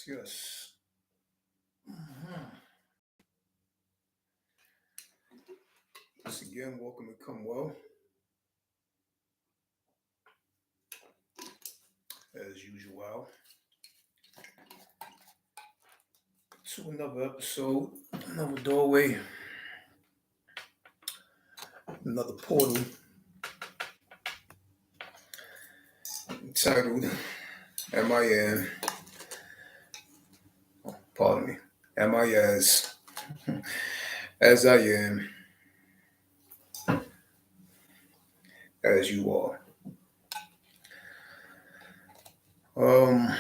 Yes. Mhm. Once again, welcome and come well, as usual, to another episode, another doorway, another portal entitled Am I Am, pardon me, Am I as I am, as you are. Um,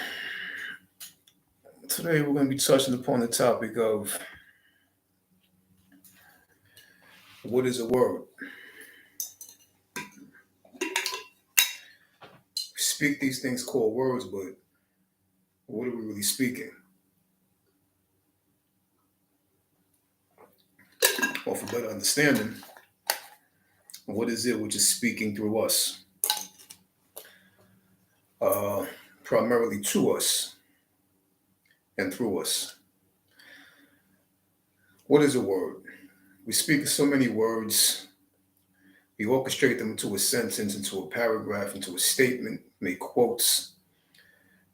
Today we're going to be touching upon the topic of what is a word? We speak these things called words, but what are we really speaking? Or for better understanding, what is it which is speaking through us? Uh, Primarily to us and through us. What is a word? We speak so many words. We orchestrate them into a sentence, into a paragraph, into a statement, make quotes.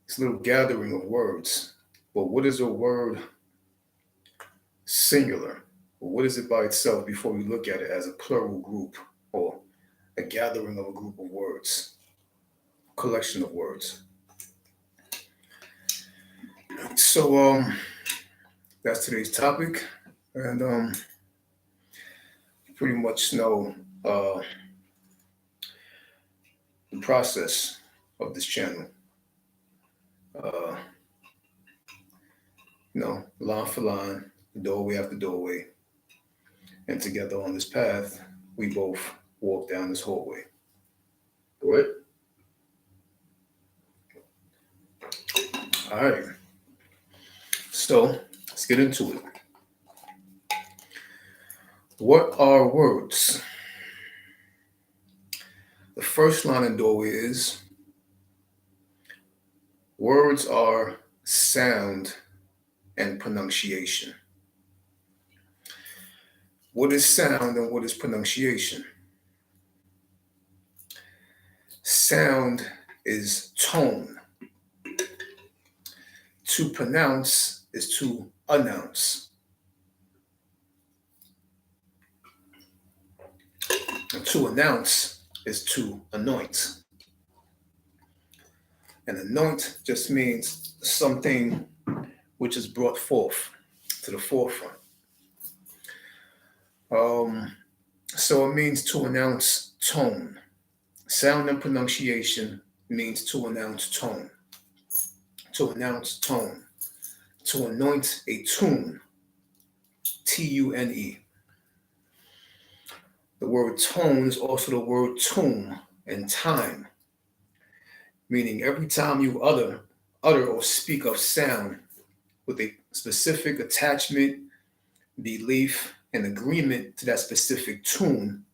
It's a little gathering of words. But what is a word singular? Or what is it by itself before we look at it as a plural group or a gathering of a group of words, collection of words? So that's today's topic. And you pretty much know the process of this channel. Uh, Line for line, doorway after doorway. And together on this path, we both walk down this hallway. Right? All right. So let's get into it. What are words? The first line in doorway is words are sound and pronunciation. What is sound and what is pronunciation? Sound is tone. To pronounce is to announce. And to announce is to anoint. And anoint just means something which is brought forth to the forefront. So it means to announce tone. Sound and pronunciation means to announce tone. To announce tone. To anoint a tune. Tune. The word tone is also the word tune and time, meaning every time you utter or speak of sound with a specific attachment, belief, and agreement to that specific tune,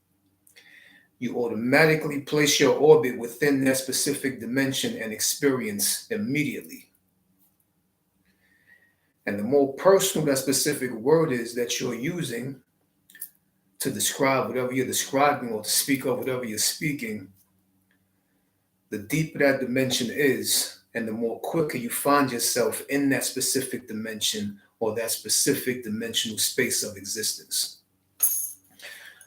you automatically place your orbit within that specific dimension and experience immediately. And the more personal that specific word is that you're using to describe whatever you're describing or to speak of whatever you're speaking, the deeper that dimension is, and the more quicker you find yourself in that specific dimension or that specific dimensional space of existence.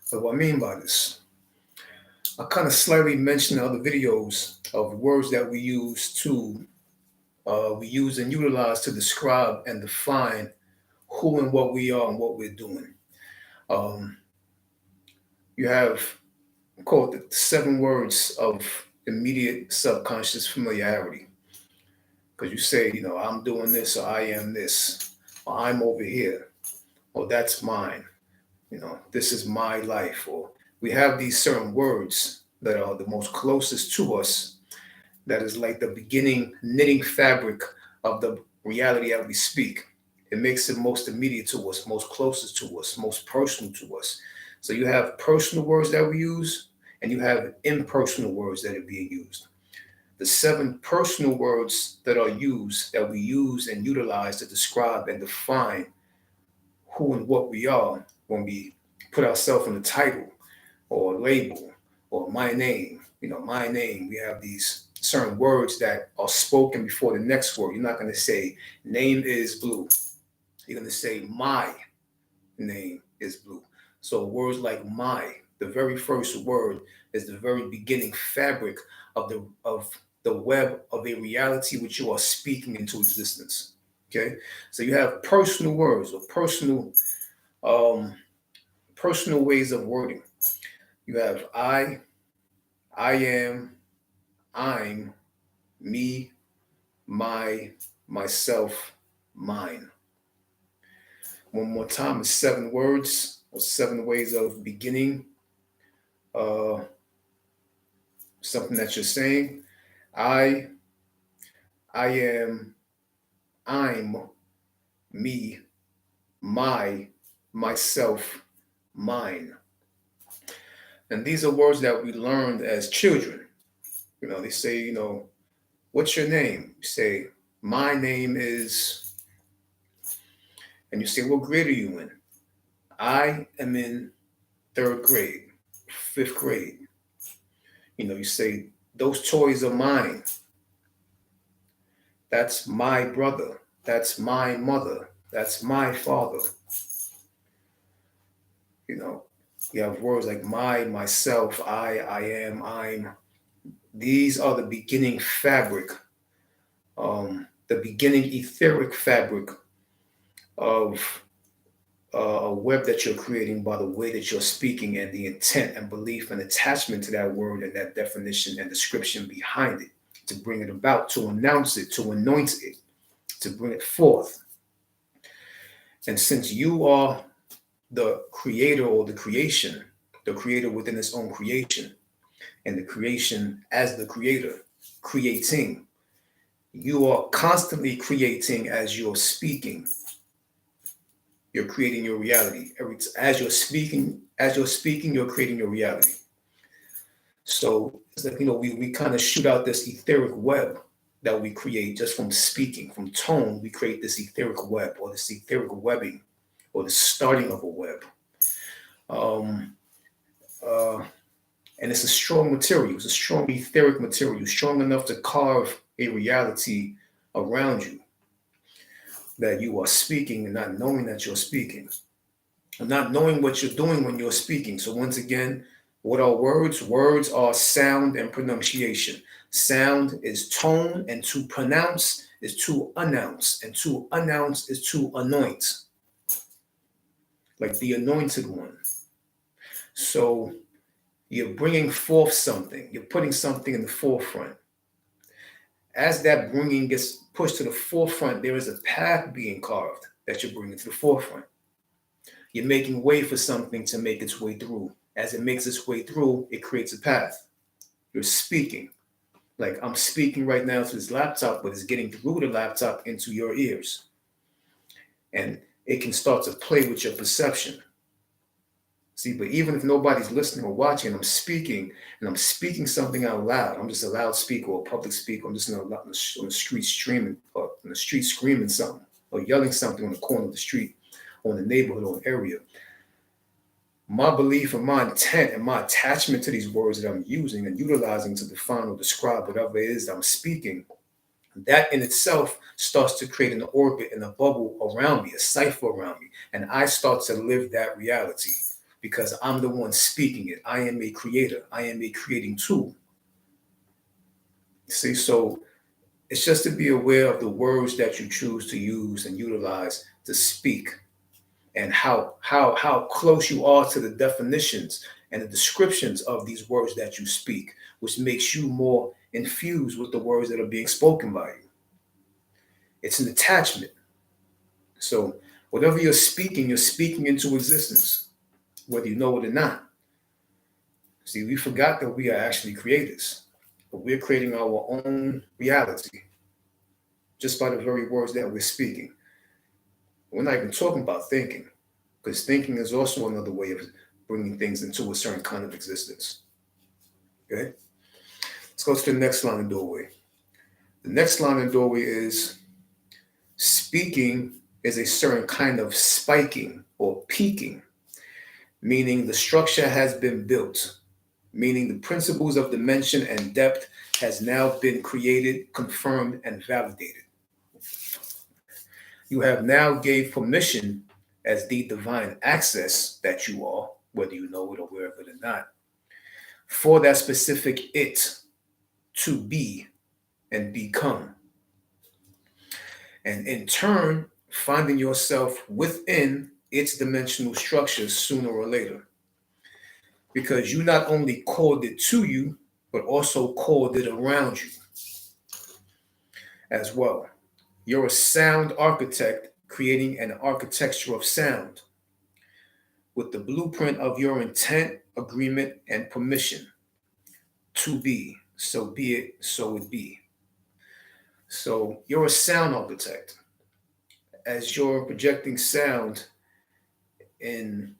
So what I mean by this? I kind of slightly mentioned in other videos of words that we use and utilize to describe and define who and what we are and what we're doing. You have called the 7 words of immediate subconscious familiarity. Because you say, I'm doing this, or I am this, or I'm over here, or that's mine, this is my life, or we have these certain words that are the most closest to us, that is like the beginning knitting fabric of the reality that we speak. It makes it most immediate to us, most closest to us, most personal to us. So you have personal words that we use, and you have impersonal words that are being used. the 7 personal words that we use and utilize to describe and define who and what we are when we put ourselves in a title or a label or my name. My name. We have these certain words that are spoken before the next word. You're not going to say name is blue. You're going to say my name is blue. So words like my, the very first word is the very beginning fabric of the web of a reality which you are speaking into existence. Okay, so you have personal words or um, personal ways of wording. You have I am, I'm, me, my, myself, mine. One more time, it's 7 words or 7 ways of beginning uh, something that you're saying. I, I am, I'm, me, my, myself, mine. And these are words that we learned as children. They say, what's your name? You say, my name is, and you say, what grade are you in? I am in 3rd grade, 5th grade. You say, those toys are mine. That's my brother. That's my mother. That's my father. You have words like my, myself, I am, I'm. These are the beginning fabric, the beginning etheric fabric of a web that you're creating by the way that you're speaking and the intent and belief and attachment to that word and that definition and description behind it to bring it about, to announce it, to anoint it, to bring it forth. And since you are the creator or the creator within its own creation, and the creation as the creator, creating, you are constantly creating as you're speaking. You're creating your reality. As you're speaking, you're creating your reality. So it's like, we kind of shoot out this etheric web that we create just from speaking, from tone. We create this etheric web or this etheric webbing or the starting of a web. And it's a strong material. It's a strong etheric material, strong enough to carve a reality around you that you are speaking and not knowing that you're speaking, and not knowing what you're doing when you're speaking. So once again, what are words? Words are sound and pronunciation. Sound is tone, and to pronounce is to announce, and to announce is to anoint, like the anointed one. So you're bringing forth something. You're putting something in the forefront. As that bringing gets pushed to the forefront, there is a path being carved that you're bringing to the forefront. You're making way for something to make its way through. As it makes its way through, it creates a path. You're speaking. Like I'm speaking right now to this laptop, but it's getting through the laptop into your ears. And it can start to play with your perception. See, but even if nobody's listening or watching, I'm speaking and I'm speaking something out loud. I'm just a loudspeaker or a public speaker. I'm just on the street streaming or on the street screaming something or yelling something on the corner of the street or in the neighborhood or area. My belief and my intent and my attachment to these words that I'm using and utilizing to define or describe whatever it is that I'm speaking, that in itself starts to create an orbit and a bubble around me, a cipher around me. And I start to live that reality. Because I'm the one speaking it. I am a creator. I am a creating tool. See, so it's just to be aware of the words that you choose to use and utilize to speak, and how close you are to the definitions and the descriptions of these words that you speak, which makes you more infused with the words that are being spoken by you. It's an attachment. So whatever you're speaking into existence, whether you know it or not. See, we forgot that we are actually creators, but we're creating our own reality just by the very words that we're speaking. We're not even talking about thinking, because thinking is also another way of bringing things into a certain kind of existence. Okay? Let's go to the next line of doorway. The next line of doorway is speaking is a certain kind of spiking or peaking, meaning the structure has been built, meaning the principles of dimension and depth has now been created, confirmed, and validated. You have now gave permission as the divine access that you are, whether you know it or aware of it or not, for that specific it to be and become. And in turn, finding yourself within its dimensional structure sooner or later. Because you not only called it to you, but also called it around you as well. You're a sound architect creating an architecture of sound with the blueprint of your intent, agreement, and permission to be. So be it, so it be. So you're a sound architect. As you're projecting sound in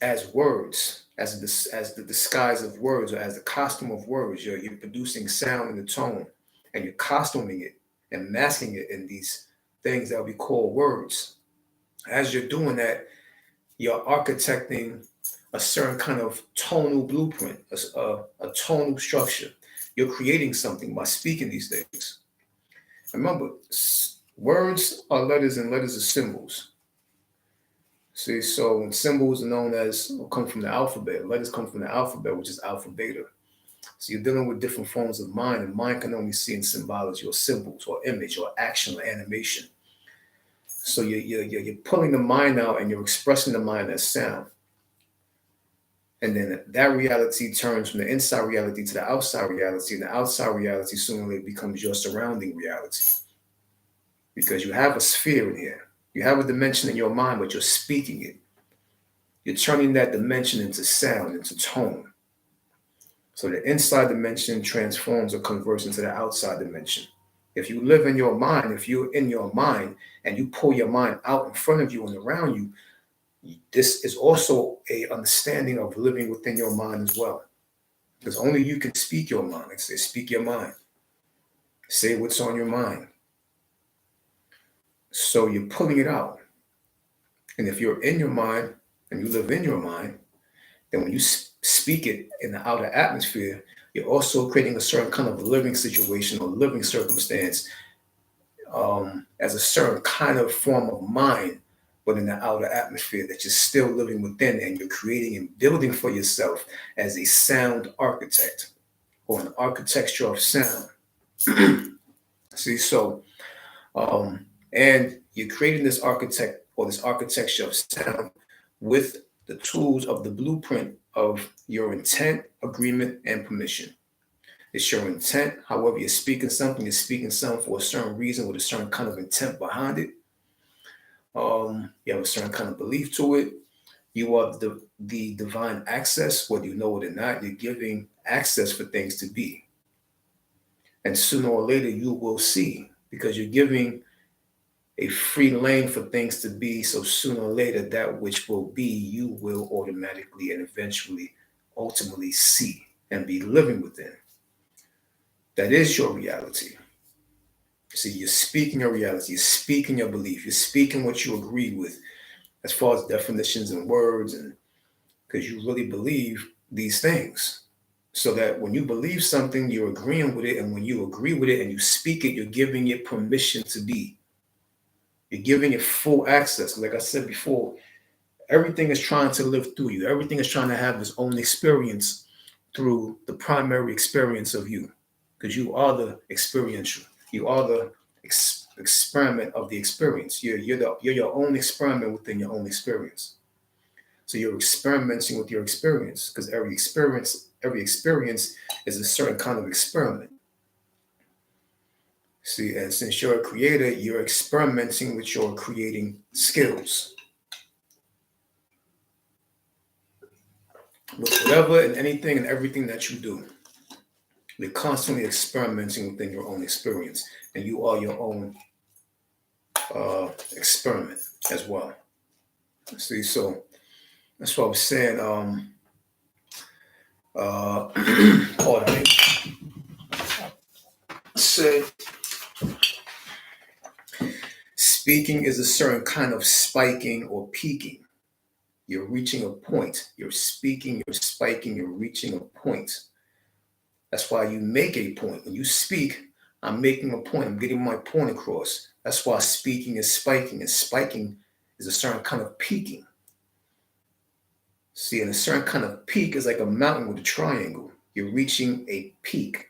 as words, as the disguise of words, or as the costume of words, you're producing sound in the tone, and you're costuming it and masking it in these things that we call words. As you're doing that, you're architecting a certain kind of tonal blueprint, a tonal structure. You're creating something by speaking these things. Remember, words are letters and letters are symbols. See, so symbols are known as, come from the alphabet. Letters come from the alphabet, which is alpha beta. So you're dealing with different forms of mind, and mind can only see in symbology or symbols or image or action or animation. So you're pulling the mind out and you're expressing the mind as sound. And then that reality turns from the inside reality to the outside reality, and the outside reality sooner or later becomes your surrounding reality. Because you have a sphere in here. You have a dimension in your mind, but you're speaking it. You're turning that dimension into sound, into tone. So the inside dimension transforms or converts into the outside dimension. If you live in your mind, if you're in your mind and you pull your mind out in front of you and around you, this is also a understanding of living within your mind as well. Because only you can speak your mind. Like I say, speak your mind. Say what's on your mind. So you're pulling it out. And if you're in your mind and you live in your mind, then when you speak it in the outer atmosphere, you're also creating a certain kind of living situation or living circumstance as a certain kind of form of mind, but in the outer atmosphere that you're still living within, and you're creating and building for yourself as a sound architect or an architecture of sound. See, so, and you're creating this architect or this architecture of sound with the tools of the blueprint of your intent, agreement, and permission. It's your intent. However, you're speaking something for a certain reason with a certain kind of intent behind it. You have a certain kind of belief to it. You are the divine access, whether you know it or not. You're giving access for things to be. And sooner or later, you will see, because you're giving a free lane for things to be. So sooner or later, that which will be, you will automatically and eventually, ultimately see and be living within. That is your reality. See, you're speaking your reality, you're speaking your belief, you're speaking what you agree with as far as definitions and words, and because you really believe these things. So that when you believe something, you're agreeing with it, and when you agree with it and you speak it, you're giving it permission to be. You're giving it full access. Like I said before, everything is trying to live through you. Everything is trying to have its own experience through the primary experience of you, because you are the experiential. You are the experiment of the experience. You're your own experiment within your own experience. So you're experimenting with your experience, because every experience is a certain kind of experiment. See, and since you're a creator, you're experimenting with your creating skills. With whatever and anything and everything that you do, you're constantly experimenting within your own experience, and you are your own experiment as well. See, so that's what I was saying. said speaking is a certain kind of spiking or peaking. You're reaching a point. You're speaking, you're spiking, you're reaching a point. That's why you make a point. When you speak, I'm making a point. I'm getting my point across. That's why speaking is spiking. And spiking is a certain kind of peaking. See, and a certain kind of peak is like a mountain with a triangle. You're reaching a peak,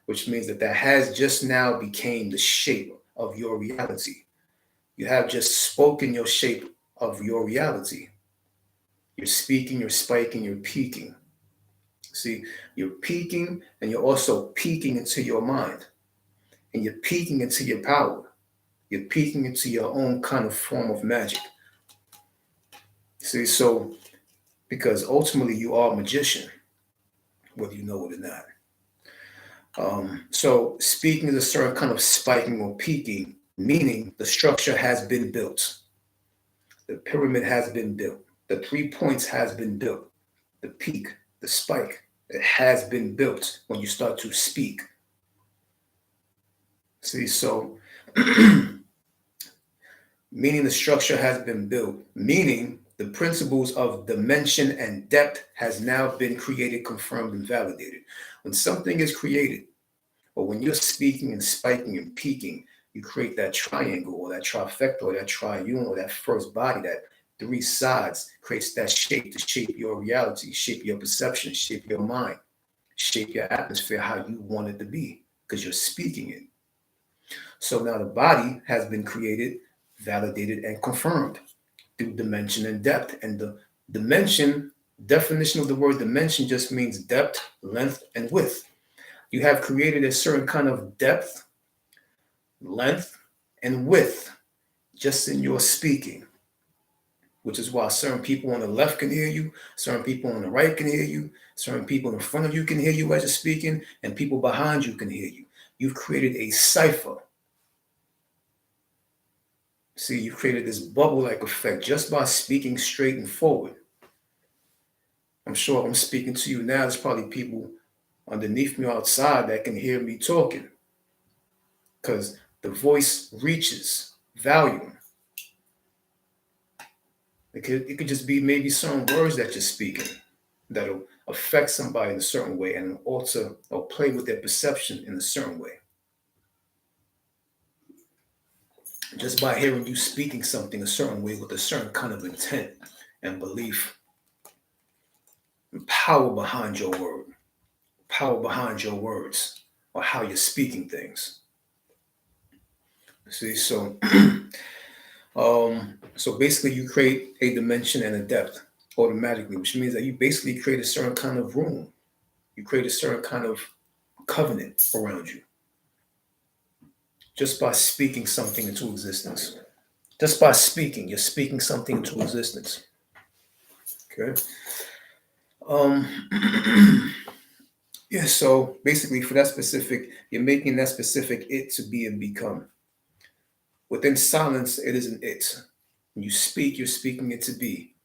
which means that has just now became the shape of your reality. You have just spoken your shape of your reality. You're speaking, you're spiking, you're peaking. See, you're peaking and you're also peeking into your mind. And you're peeking into your power. You're peeking into your own kind of form of magic. See, so because ultimately you are a magician, whether you know it or not. So speaking is a certain kind of spiking or peaking, meaning the structure has been built. The pyramid has been built. The 3 points has been built. The peak, the spike, it has been built when you start to speak. See, so meaning the structure has been built, meaning the principles of dimension and depth has now been created, confirmed, and validated. When something is created, or when you're speaking and spiking and peaking, you create that triangle or that trifecta or that triune or that first body, that 3 sides creates that shape to shape your reality, shape your perception, shape your mind, shape your atmosphere how you want it to be because you're speaking it. So now the body has been created, validated, and confirmed through dimension and depth. And the dimension, definition of the word dimension just means depth, length, and width. You have created a certain kind of depth, length, and width just in your speaking, which is why certain people on the left can hear you, certain people on the right can hear you, certain people in front of you can hear you as you're speaking, and people behind you can hear you. You've created a cipher. See, you've created this bubble-like effect just by speaking straight and forward. I'm sure if I'm speaking to you now, there's probably people underneath me outside that can hear me talking because the voice reaches volume. It could just be maybe certain words that you're speaking that'll affect somebody in a certain way and alter or play with their perception in a certain way. Just by hearing you speaking something a certain way with a certain kind of intent and belief, and power behind your word, power behind your words, or how you're speaking things. See, so so basically you create a dimension and a depth automatically, which means that you basically create a certain kind of room. You create a certain kind of covenant around you just by speaking something into existence. Just by speaking, you're speaking something into existence. Okay. Yeah, so basically for that specific, you're making that specific it to be and become. Within silence, it is an it. When you speak, you're speaking it to be.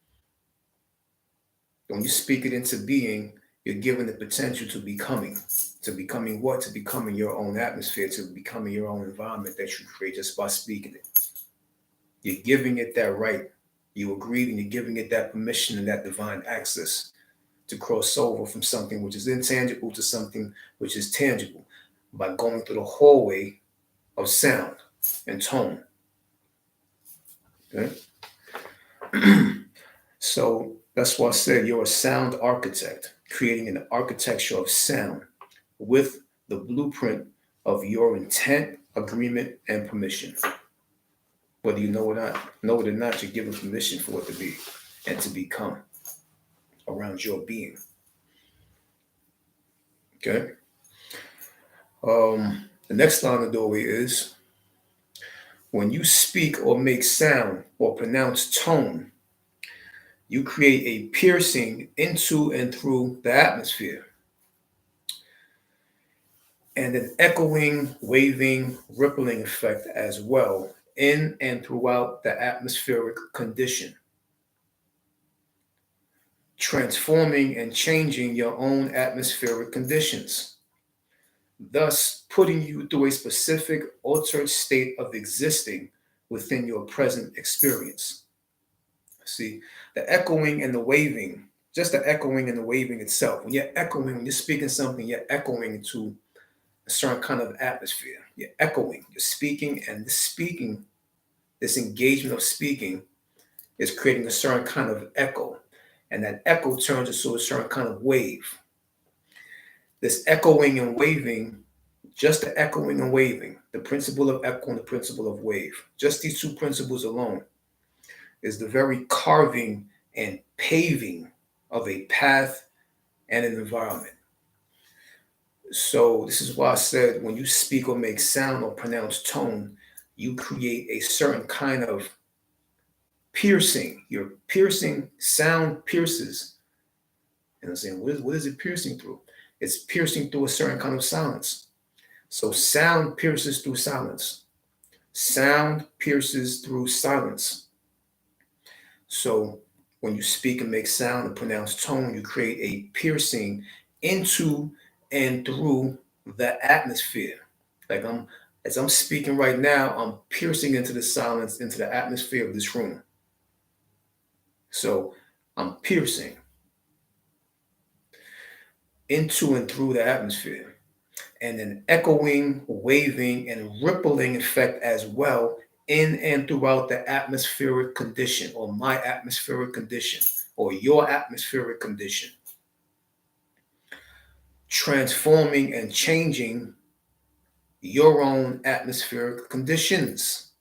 When you speak it into being, you're given the potential to becoming. To becoming what? To becoming your own atmosphere, to becoming your own environment that you create just by speaking it. You're giving it that right. You agree and you're giving it that permission and that divine access to cross over from something which is intangible to something which is tangible by going through the hallway of sound and tone. Okay? So that's why I said you're a sound architect, creating an architecture of sound with the blueprint of your intent, agreement, and permission. Whether you know it or not, you're given permission for it to be and to become around your being. Okay. The next line of the doorway is when you speak or make sound or pronounce tone, you create a piercing into and through the atmosphere and an echoing, waving, rippling effect as well in and throughout the atmospheric condition, transforming and changing your own atmospheric conditions. thus putting you through a specific altered state of existing within your present experience. See, the echoing and the waving, just the echoing and the waving itself. When you're echoing, when you're speaking something, you're echoing to a certain kind of atmosphere. You're echoing, you're speaking, and this speaking, this engagement of speaking is creating a certain kind of echo. And that echo turns into a certain kind of wave. This echoing and waving, just the echoing and waving, the principle of echo and the principle of wave, just these two principles alone is the very carving and paving of a path and an environment. So this is why I said when you speak or make sound or pronounce tone, you create a certain kind of piercing. Your piercing sound pierces. And I'm saying, what is it piercing through? It's piercing through a certain kind of silence. So sound pierces through silence. Sound pierces through silence. So when you speak and make sound and pronounce tone, you create a piercing into and through the atmosphere. Like as I'm speaking right now, I'm piercing into the silence, into the atmosphere of this room. So I'm piercing into and through the atmosphere. And an echoing, waving, and rippling effect as well in and throughout the atmospheric condition, or my atmospheric condition, or your atmospheric condition. Transforming and changing your own atmospheric conditions.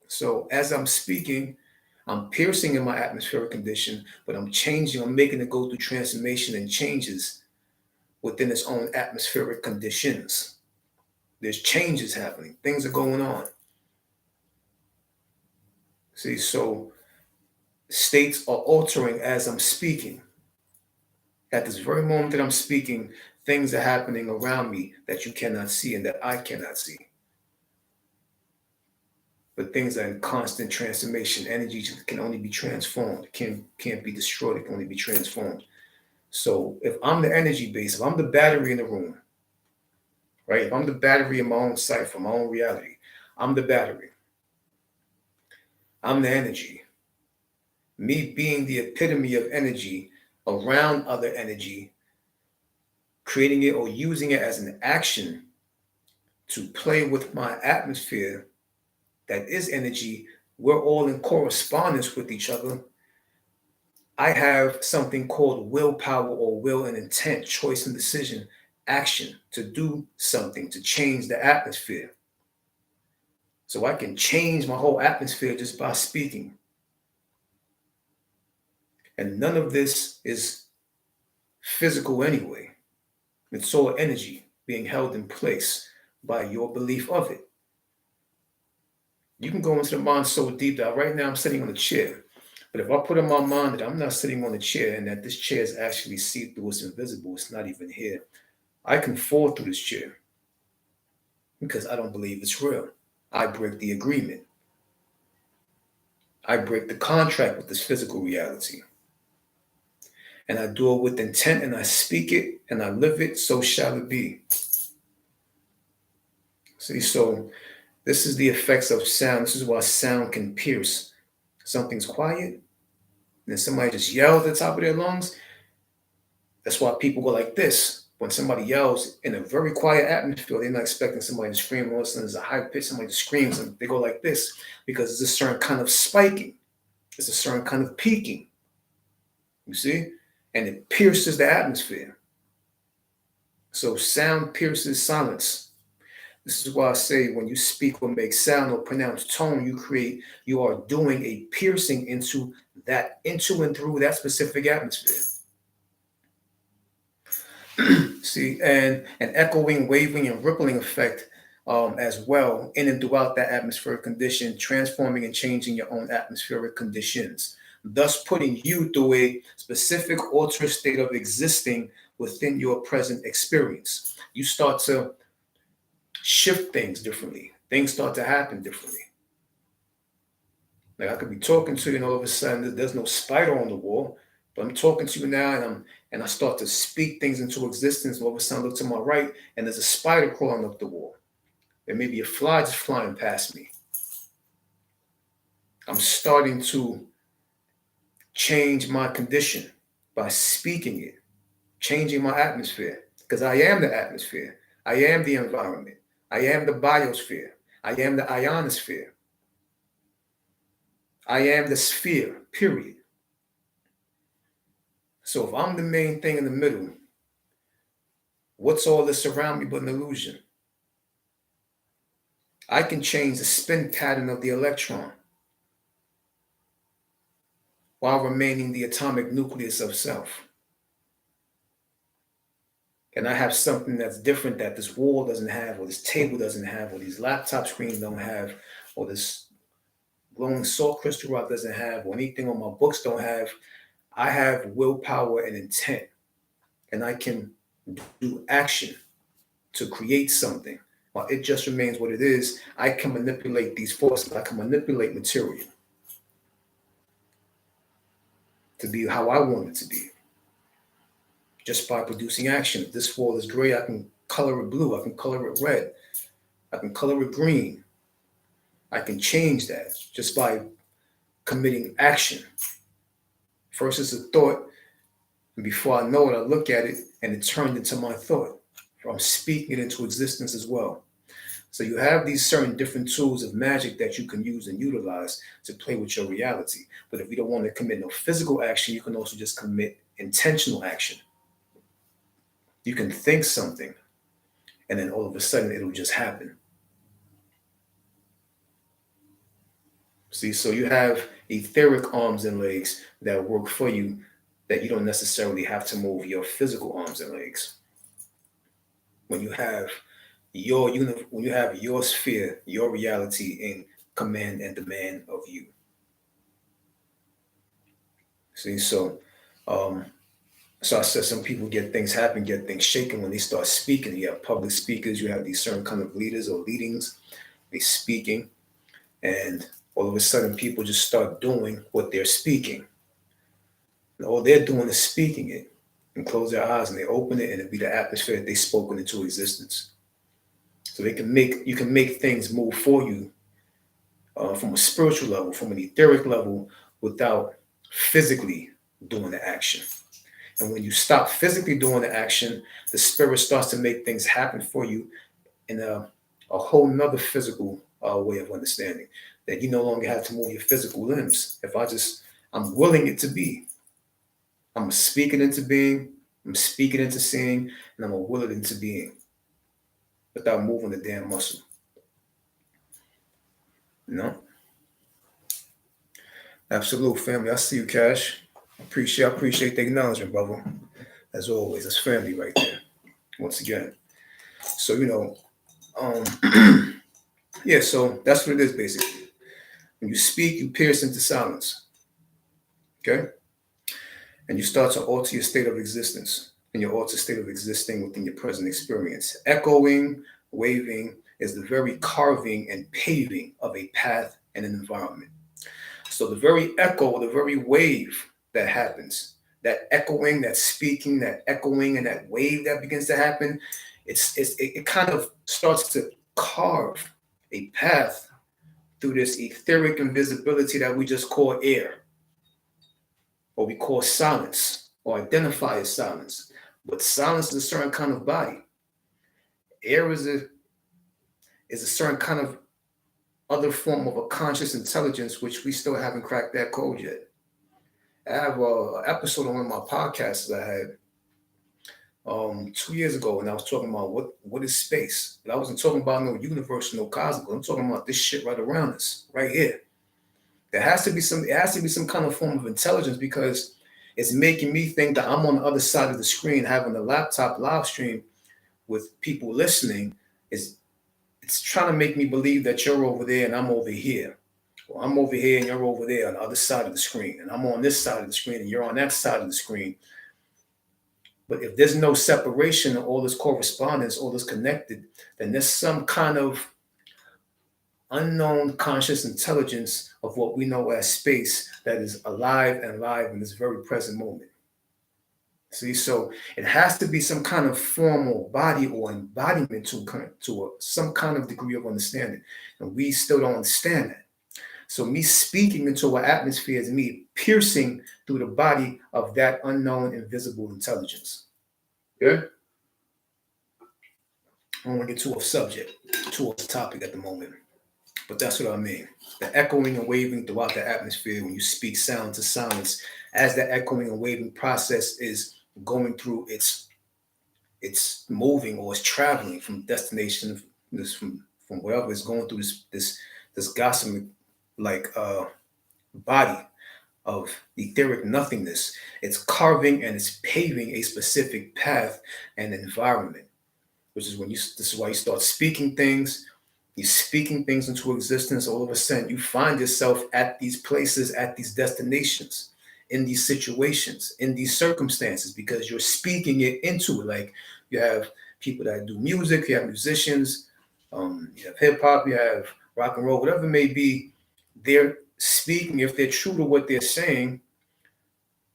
So as I'm speaking, I'm piercing in my atmospheric condition, but I'm changing, I'm making it go through transformation and changes within its own atmospheric conditions. There's changes happening, things are going on. See, so states are altering as I'm speaking. At this very moment that I'm speaking, things are happening around me that you cannot see and that I cannot see. But things are in constant transformation. Energy can only be transformed. It can't be destroyed. It can only be transformed. So if I'm the energy base, if I'm the battery in the room, right? If I'm the battery in my own cipher, my own reality, I'm the battery. I'm the energy. Me being the epitome of energy around other energy, creating it or using it as an action to play with my atmosphere that is energy. We're all in correspondence with each other. I have something called willpower or will and intent, choice and decision, action to do something, to change the atmosphere. So I can change my whole atmosphere just by speaking. And none of this is physical anyway. It's all energy being held in place by your belief of it. You can go into the mind so deep that right now I'm sitting on a chair. But if I put in my mind that I'm not sitting on a chair and that this chair is actually see-through, it's invisible, it's not even here, I can fall through this chair because I don't believe it's real. I break the agreement. I break the contract with this physical reality. And I do it with intent and I speak it and I live it, so shall it be. See, so this is the effects of sound. This is why sound can pierce. Something's quiet, and then somebody just yells at the top of their lungs. That's why people go like this. When somebody yells in a very quiet atmosphere, they're not expecting somebody to scream. All of a sudden, there's a high pitch, somebody just screams, and they go like this because it's a certain kind of spiking. It's a certain kind of peaking. You see? And it pierces the atmosphere. So sound pierces silence. This is why I say when you speak or make sound or pronounce tone, you are doing a piercing into and through that specific atmosphere. See, and an echoing, waving, and rippling effect as well in and throughout that atmospheric condition, transforming and changing your own atmospheric conditions, thus putting you through a specific altered state of existing within your present experience. You start to shift things differently. Things start to happen differently. Like I could be talking to you and all of a sudden there's no spider on the wall, but I'm talking to you now and and I start to speak things into existence. All of a sudden, I look to my right, and there's a spider crawling up the wall. There may be a fly just flying past me. I'm starting to change my condition by speaking it, changing my atmosphere, because I am the atmosphere. I am the environment. I am the biosphere. I am the ionosphere. I am the sphere, period. So if I'm the main thing in the middle, what's all this around me but an illusion? I can change the spin pattern of the electron while remaining the atomic nucleus of self. And I have something that's different that this wall doesn't have, or this table doesn't have, or these laptop screens don't have, or this glowing salt crystal rock doesn't have, or anything on my books don't have. I have willpower and intent, and I can do action to create something. While it just remains what it is, I can manipulate these forces. I can manipulate material to be how I want it to be, just by producing action. If this wall is gray, I can color it blue. I can color it red. I can color it green. I can change that just by committing action. First, it's a thought, and before I know it, I look at it, and it turned into my thought. I'm speaking it into existence as well. So you have these certain different tools of magic that you can use and utilize to play with your reality. But if you don't want to commit no physical action, you can also just commit intentional action. You can think something, and then all of a sudden it'll just happen. See, so you have etheric arms and legs that work for you, that you don't necessarily have to move your physical arms and legs. When you have when you have your sphere, your reality in command and demand of you. See, so I said some people get things happen, get things shaken when they start speaking. You have public speakers, you have these certain kind of leaders or leadings, they speaking, and all of a sudden people just start doing what they're speaking. And all they're doing is speaking it, and close their eyes and they open it, and it'll be the atmosphere that they've spoken into existence. So you can make things move for you from a spiritual level, from an etheric level, without physically doing the action. And when you stop physically doing the action, the spirit starts to make things happen for you in a whole nother physical way of understanding, that you no longer have to move your physical limbs. I'm willing it to be. I'm speaking into being, I'm speaking into seeing, and I'm gonna will it into being without moving the damn muscle. You know? Absolute family. I see you, Cash. I appreciate the acknowledgement, brother. As always, it's family right there. Once again. So, yeah, so that's what it is basically. When you speak, you pierce into silence. Okay? And you start to alter your state of existence, and your altered state of existing within your present experience. Echoing, waving is the very carving and paving of a path and an environment. So the very echo, the very wave that happens, that echoing, that speaking, that echoing, and that wave that begins to happen, it kind of starts to carve a path through this etheric invisibility that we just call air, or we call silence, or identify as silence. But silence is a certain kind of body. Air is a certain kind of other form of a conscious intelligence, which we still haven't cracked that code yet. I have an episode on one of my podcasts that I had 2 years ago, and I was talking about what is space. But I wasn't talking about no universal, no cosmic. I'm talking about this shit right around us, right here. It has to be some kind of form of intelligence, because it's making me think that I'm on the other side of the screen having a laptop live stream with people listening. It's trying to make me believe that you're over there and I'm over here. Well, I'm over here and you're over there on the other side of the screen. And I'm on this side of the screen and you're on that side of the screen. But if there's no separation, all this correspondence, all this connected, then there's some kind of unknown conscious intelligence of what we know as space that is alive and live in this very present moment. See, so it has to be some kind of formal body or embodiment some kind of degree of understanding, and we still don't understand that. So me speaking into an atmosphere is me piercing through the body of that unknown, invisible intelligence. Yeah, I don't want to get too off subject, too off topic at the moment, but that's what I mean. The echoing and waving throughout the atmosphere when you speak sound to silence, as the echoing and waving process is going through it's moving or it's traveling from destination this from wherever it's going through this gossamer like body of etheric nothingness. It's carving and it's paving a specific path and environment, which is when you this is why you start speaking things. You're speaking things into existence. All of a sudden, you find yourself at these places, at these destinations, in these situations, in these circumstances, because you're speaking it into it. Like you have people that do music, you have musicians, you have hip hop, you have rock and roll, whatever it may be. They're speaking, if they're true to what they're saying,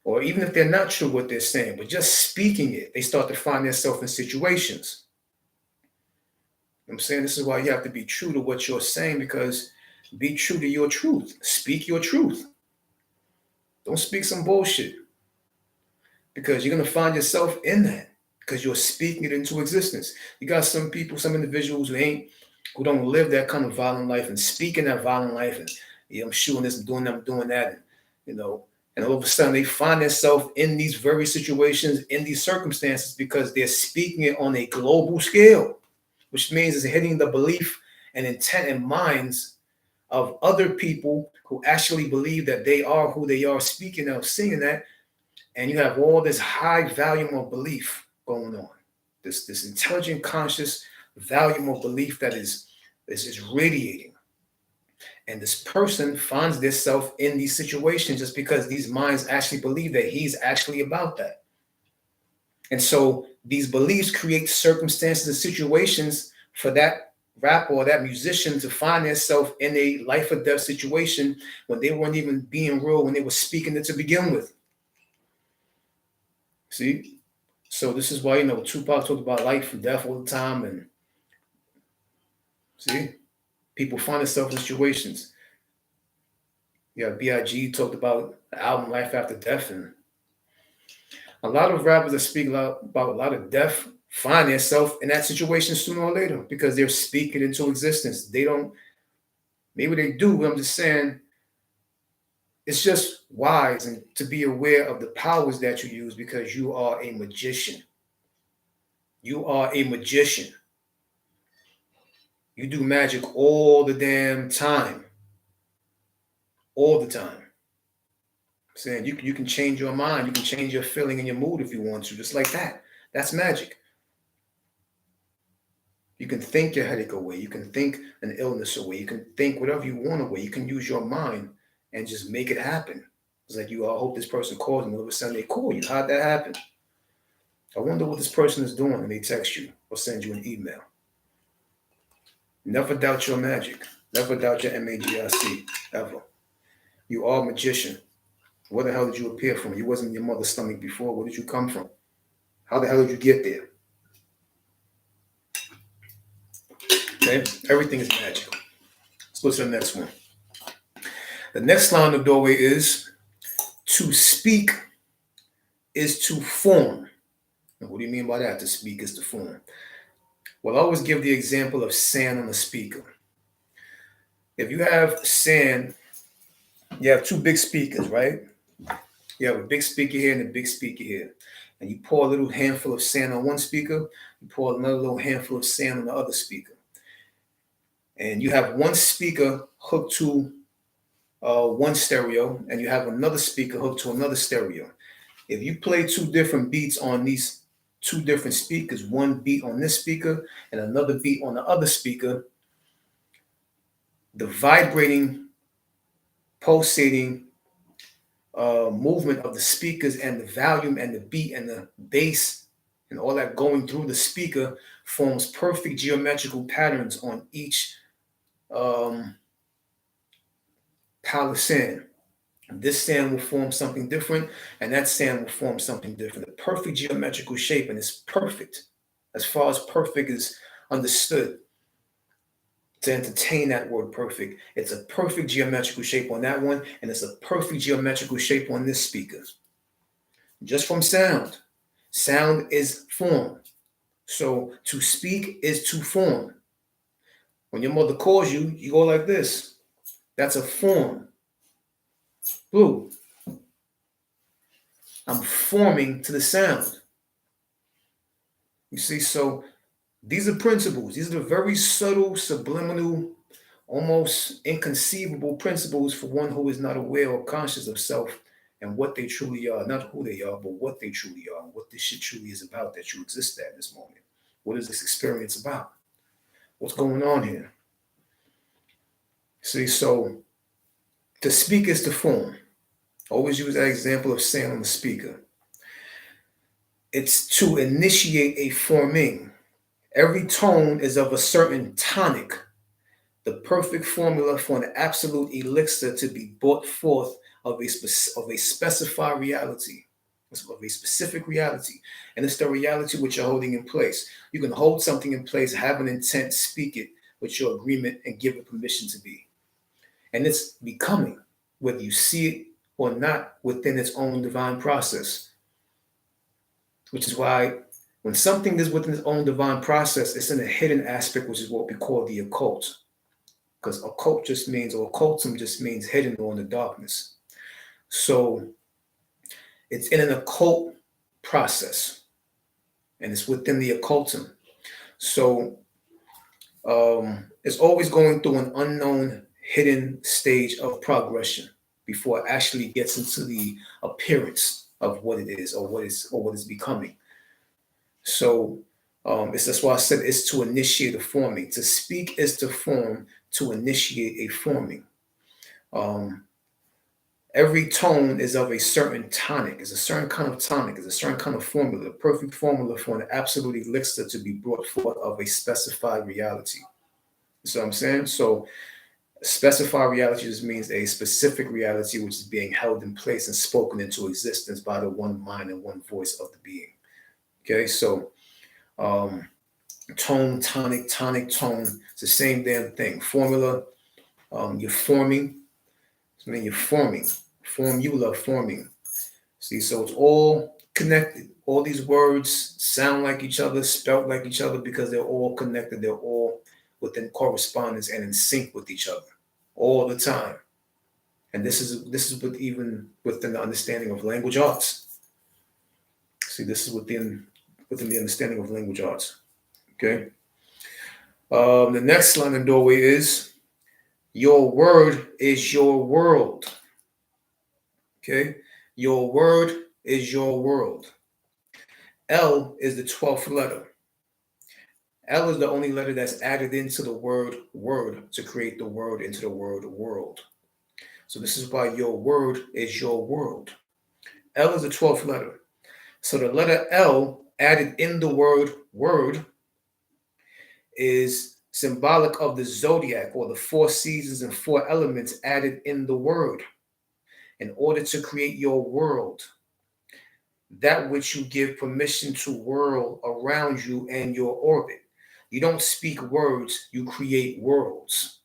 or even if they're not true to what they're saying, but just speaking it, they start to find themselves in situations. I'm saying this is why you have to be true to what you're saying, because be true to your truth. Speak your truth. Don't speak some bullshit, because you're gonna find yourself in that because you're speaking it into existence. You got some people, some individuals who don't live that kind of violent life and speaking that violent life and yeah, I'm shooting this, I'm doing that, and you know, and all of a sudden they find themselves in these very situations, in these circumstances, because they're speaking it on a global scale, which means it's hitting the belief and intent and minds of other people who actually believe that they are who they are, speaking of, singing that, and you have all this high volume of belief going on, this intelligent, conscious volume of belief that is radiating, and this person finds themselves in these situations just because these minds actually believe that he's actually about that. And so these beliefs create circumstances and situations for that rapper or that musician to find themselves in a life or death situation when they weren't even being real, when they were speaking it to begin with. See? So this is why, Tupac talked about life and death all the time. And see, people find themselves in situations. Yeah, B.I.G. talked about the album Life After Death. And a lot of rappers that speak about a lot of death find themselves in that situation sooner or later because they're speaking into existence. They don't, maybe they do, but I'm just saying it's just wise and to be aware of the powers that you use because you are a magician. You are a magician. You do magic all the damn time. All the time. I'm saying you can change your mind. You can change your feeling and your mood if you want to, just like that. That's magic. You can think your headache away. You can think an illness away. You can think whatever you want away. You can use your mind and just make it happen. It's like I hope this person calls me. All of a sudden they call you. How'd that happen? I wonder what this person is doing, and they text you or send you an email. Never doubt your magic. Never doubt your MAGIC, ever. You are a magician. Where the hell did you appear from? You wasn't in your mother's stomach before. Where did you come from? How the hell did you get there? Okay? Everything is magic. Let's go to the next one. The next line of doorway is to speak is to form. Now, what do you mean by that? To speak is to form. Well, I always give the example of sand on a speaker. If you have sand, you have two big speakers, right? You have a big speaker here and a big speaker here. And you pour a little handful of sand on one speaker, you pour another little handful of sand on the other speaker. And you have one speaker hooked to one stereo, and you have another speaker hooked to another stereo. If you play two different beats on these two different speakers, one beat on this speaker and another beat on the other speaker, the vibrating, pulsating movement of the speakers and the volume and the beat and the bass and all that going through the speaker forms perfect geometrical patterns on each pile of sand. This sand will form something different, and that sand will form something different. The perfect geometrical shape, and it's perfect as far as perfect is understood. To entertain that word perfect, it's a perfect geometrical shape on that one, and it's a perfect geometrical shape on this speaker. Just from sound. Sound is form. So to speak is to form. When your mother calls you, you go like this. That's a form. Blue. I'm forming to the sound. You see, so these are principles. These are the very subtle, subliminal, almost inconceivable principles for one who is not aware or conscious of self and what they truly are. Not who they are, but what they truly are, what this shit truly is about that you exist at this moment. What is this experience about? What's going on here? See, so to speak is to form. Always use that example of saying on the speaker. It's to initiate a forming. Every tone is of a certain tonic, the perfect formula for an absolute elixir to be brought forth of a specified reality, of a specific reality. And it's the reality which you're holding in place. You can hold something in place, have an intent, speak it with your agreement, and give it permission to be. And it's becoming, whether you see it or not, within its own divine process. Which is why when something is within its own divine process, it's in a hidden aspect, which is what we call the occult. Because occult just means, or occultum just means hidden or in the darkness. So it's in an occult process, and it's within the occultum. So it's always going through an unknown, hidden stage of progression before it actually gets into the appearance of what it is or what is becoming. So that's why I said it's to initiate a forming. To speak is to form, to initiate a forming. Every tone is of a certain tonic, is a certain kind of tonic, is a certain kind of formula, the perfect formula for an absolute elixir to be brought forth of a specified reality. You see what I'm saying? So specified reality just means a specific reality which is being held in place and spoken into existence by the one mind and one voice of the being. Okay, so tone, tonic, tone. It's the same damn thing. Formula, you're forming. I mean, you're forming. Formula, forming. See, so it's all connected. All these words sound like each other, spelt like each other because they're all connected. They're all within correspondence and in sync with each other all the time. And this is with even within the understanding of language arts. See, this is within the understanding of language arts. Okay. The next line in doorway is your word is your world. Okay. Your word is your world. L is the 12th letter. L is the only letter that's added into the word word to create the word into the word world. So this is why your word is your world. L is the 12th letter. So the letter L added in the word word is symbolic of the zodiac or the 4 seasons and 4 elements added in the word in order to create your world, that which you give permission to whirl around you and your orbit. You don't speak words, you create worlds.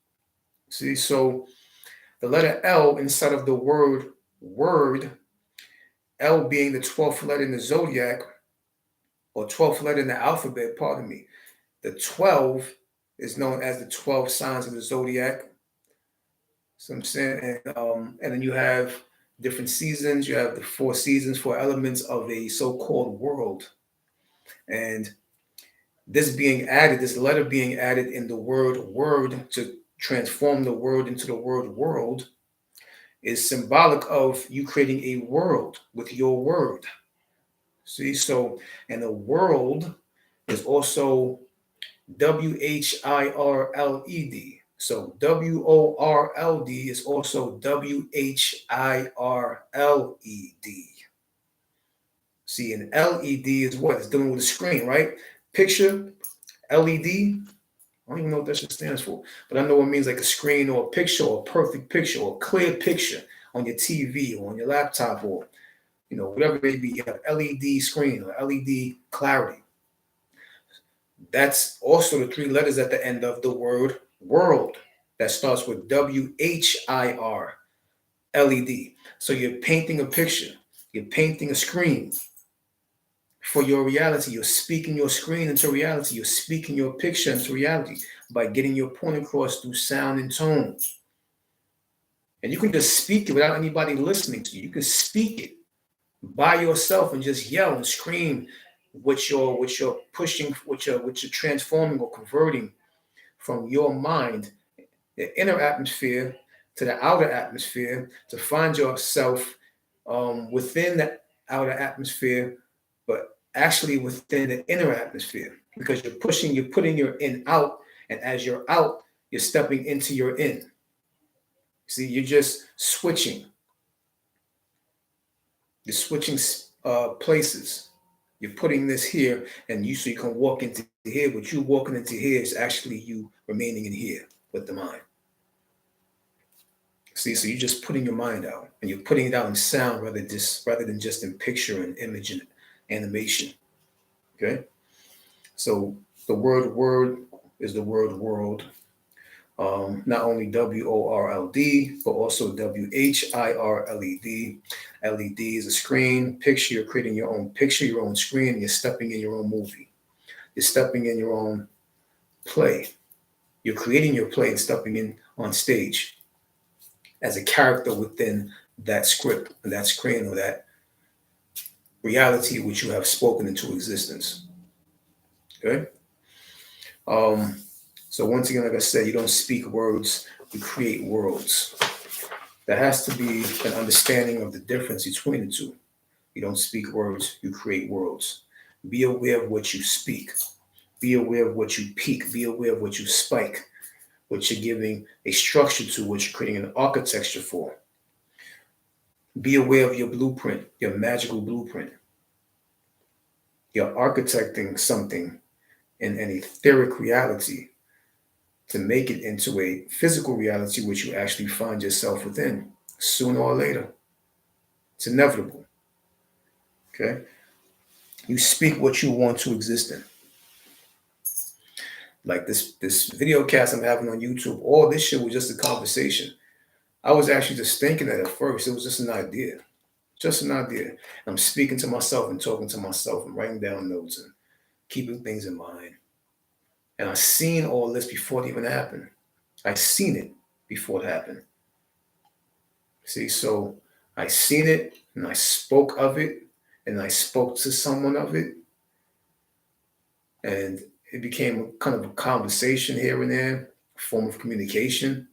See, so the letter L inside of the word word, L being the 12th letter in the zodiac, or 12th letter in the alphabet, pardon me. The 12 is known as the 12 signs of the zodiac. So I'm saying, and then you have different seasons. You have the 4 seasons, 4 elements of a so-called world. And this being added, this letter being added in the word word to transform the word into the word world is symbolic of you creating a world with your word. See, so, and the world is also WHIRLED. So WORLD is also WHIRLED. See, and LED is what? It's dealing with the screen, right? Picture, LED. I don't even know what that shit stands for, but I know it means like a screen or a picture or a perfect picture or a clear picture on your TV or on your laptop or whatever it may be. You have LED screen or LED clarity. That's also the three letters at the end of the word world. That starts with WHIR, LED. So you're painting a picture. You're painting a screen for your reality. You're speaking your screen into reality. You're speaking your picture into reality by getting your point across through sound and tone. And you can just speak it without anybody listening to you. You can speak it by yourself and just yell and scream what you're pushing, what you're transforming or converting from your mind, the inner atmosphere to the outer atmosphere, to find yourself within the outer atmosphere, but actually within the inner atmosphere, because you're putting your in out, and as you're out, you're stepping into your in. See, you're just switching. You're switching places. You're putting this here, and so you can walk into here, but you walking into here is actually you remaining in here with the mind. See, so you're just putting your mind out, and you're putting it out in sound rather than just in picture and image and animation. Okay, so the word is the word world. Not only WORLD, but also WHIRLED. LED is a screen picture. You're creating your own picture, your own screen. You're stepping in your own movie. You're stepping in your own play. You're creating your play and stepping in on stage as a character within that script, or that screen, or that reality which you have spoken into existence. Okay? So once again, like I said, you don't speak words, you create worlds. There has to be an understanding of the difference between the two. You don't speak words, you create worlds. Be aware of what you speak. Be aware of what you peak. Be aware of what you spike, what you're giving a structure to, what you're creating an architecture for. Be aware of your blueprint, your magical blueprint. You're architecting something in an etheric reality to make it into a physical reality which you actually find yourself within sooner or later. It's inevitable. Okay? You speak what you want to exist in. Like this video cast I'm having on YouTube, all this shit was just a conversation. I was actually just thinking that at first. It was just an idea. Just an idea. I'm speaking to myself and talking to myself and writing down notes and keeping things in mind. And I seen all this before it even happened. I seen it before it happened. See, so I seen it and I spoke of it and I spoke to someone of it. And it became kind of a conversation here and there, a form of communication.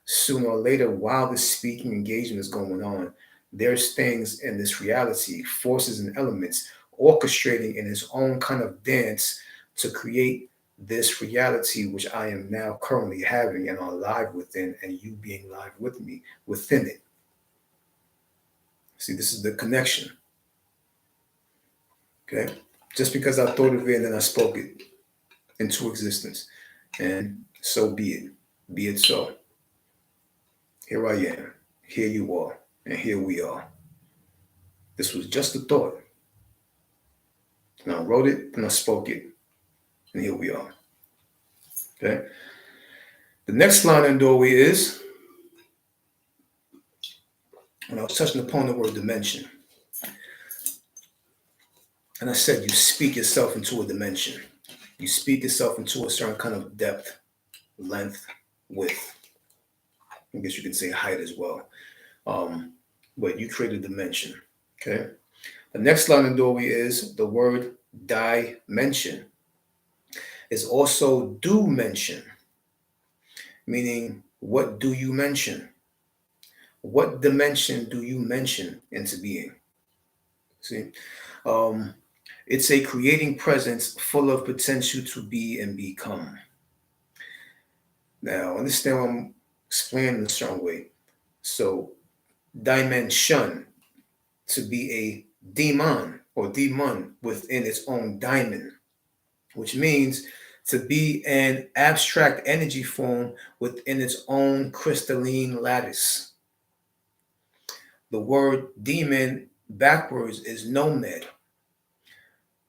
Sooner or later, while this speaking engagement is going on, there's things in this reality, forces and elements orchestrating in its own kind of dance to create this reality, which I am now currently having and are live within, and you being live with me within it. See, this is the connection. Okay? Just because I thought of it and then I spoke it into existence. And so be it. Be it so. Here I am. Here you are. And here we are. This was just a thought. And I wrote it and I spoke it. And here we are. Okay? The next line in doorway is, when I was touching upon the word dimension, and I said you speak yourself into a dimension. You speak yourself into a certain kind of depth, length, width. I guess you can say height as well. But you create a dimension. Okay? The next line in doorway is the word dimension. Is also do mention, meaning what do you mention? What dimension do you mention into being? See, it's a creating presence full of potential to be and become. Now, understand what I'm explaining in a certain way. So, dimension, to be a demon or demon within its own diamond, which means to be an abstract energy form within its own crystalline lattice. the word demon backwards is nomad,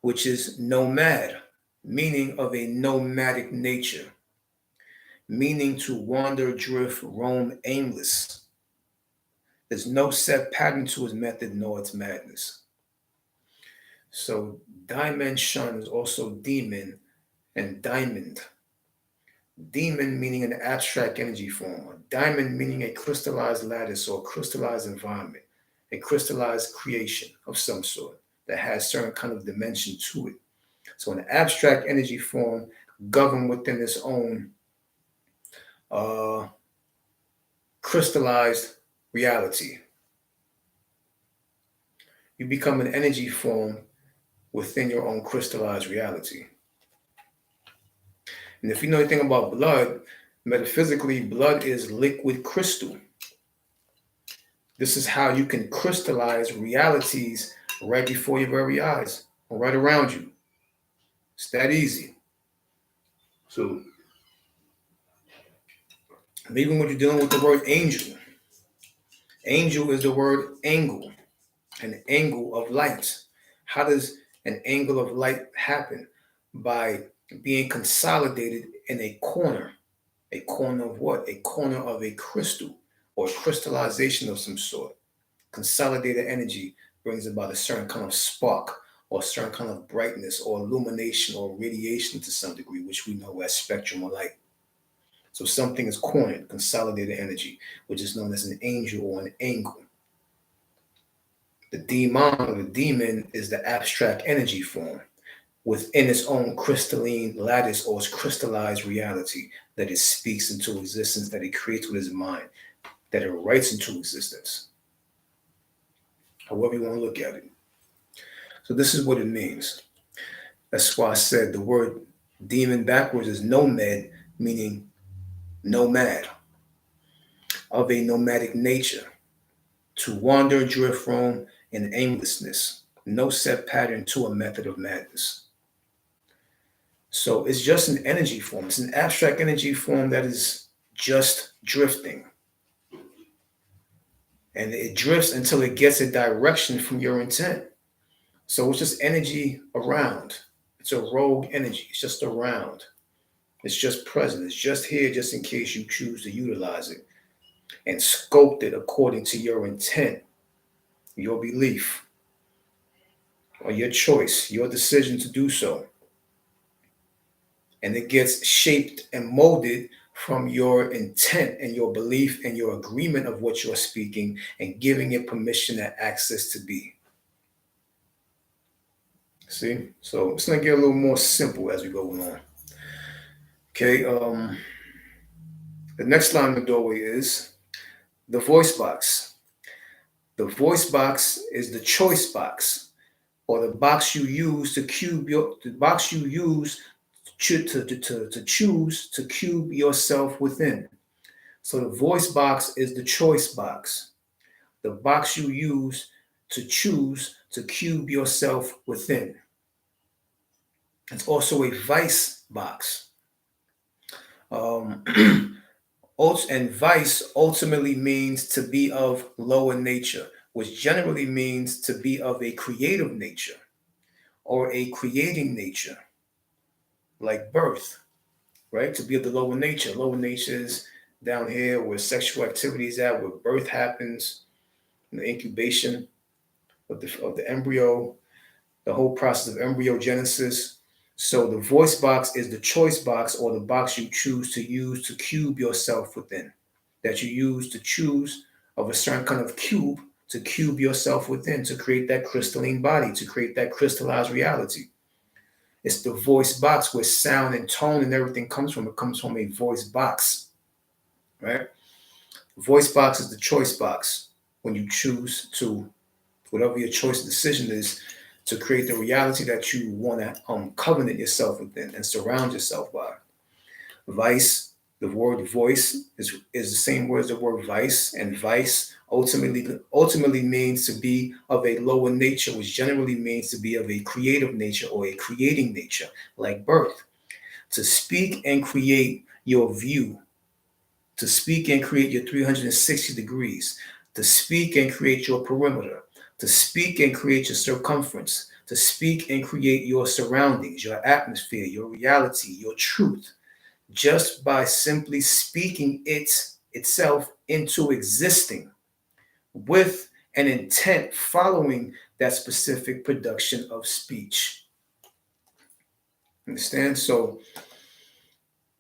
which is nomad, meaning of a nomadic nature, meaning to wander, drift, roam aimless. There's no set pattern to his method nor its madness. So dimension is also demon and diamond. Demon meaning an abstract energy form, a diamond meaning a crystallized lattice or crystallized environment, a crystallized creation of some sort that has certain kind of dimension to it. So an abstract energy form governed within its own uh, crystallized reality. You become an energy form within your own crystallized reality. And if you know anything about blood, metaphysically, blood is liquid crystal. This is how you can crystallize realities right before your very eyes or right around you. It's that easy. So, and even when you're dealing with the word angel, angel is the word angle, an angle of light. How does an angle of light happen? By being consolidated in a corner. A corner of what? A corner of a crystal or crystallization of some sort. Consolidated energy brings about a certain kind of spark or a certain kind of brightness or illumination or radiation to some degree, which we know as spectrum of light. So something is cornered, consolidated energy, which is known as an angel or an angle. The demon or the demon is the abstract energy form within its own crystalline lattice or its crystallized reality that it speaks into existence, that it creates with its mind, that it writes into existence. However you want to look at it. So this is what it means. That's why I said the word demon backwards is nomad, meaning nomad, of a nomadic nature, to wander, drift, roam in aimlessness, no set pattern to a method of madness. So it's just an energy form. It's an abstract energy form that is just drifting. And it drifts until it gets a direction from your intent. So it's just energy around. It's a rogue energy. It's just around. It's just present. It's just here just in case you choose to utilize it and sculpt it according to your intent, your belief, or your choice, your decision to do so. And it gets shaped and molded from your intent and your belief and your agreement of what you're speaking and giving it permission and access to be. See? So it's going to get a little more simple as we go along. Okay. The next line in the doorway is the voice box. The voice box is the choice box, or the box you use to cube your the box you use to choose to cube yourself within. So the voice box is the choice box, the box you use to choose to cube yourself within. It's also a vice box. And vice ultimately means to be of lower nature, which generally means to be of a creative nature or a creating nature, like birth, right? To be of the lower nature. Lower nature is down here where sexual activity is at, where birth happens, the incubation of the embryo, the whole process of embryogenesis. So the voice box is the choice box or the box you choose to use to cube yourself within, that you use to choose of a certain kind of cube to cube yourself within, to create that crystalline body, to create that crystallized reality. It's the voice box where sound and tone and everything comes from. It comes from a voice box, right? Voice box is the choice box when you choose to, whatever your choice decision is, to create the reality that you want to covenant yourself within and surround yourself by. Vice, the word voice is the same word as the word vice, and vice ultimately means to be of a lower nature, which generally means to be of a creative nature or a creating nature, like birth. To speak and create your view, to speak and create your 360 degrees, to speak and create your perimeter, to speak and create your circumference, to speak and create your surroundings, your atmosphere, your reality, your truth, just by simply speaking itself into existing with an intent following that specific production of speech. Understand? So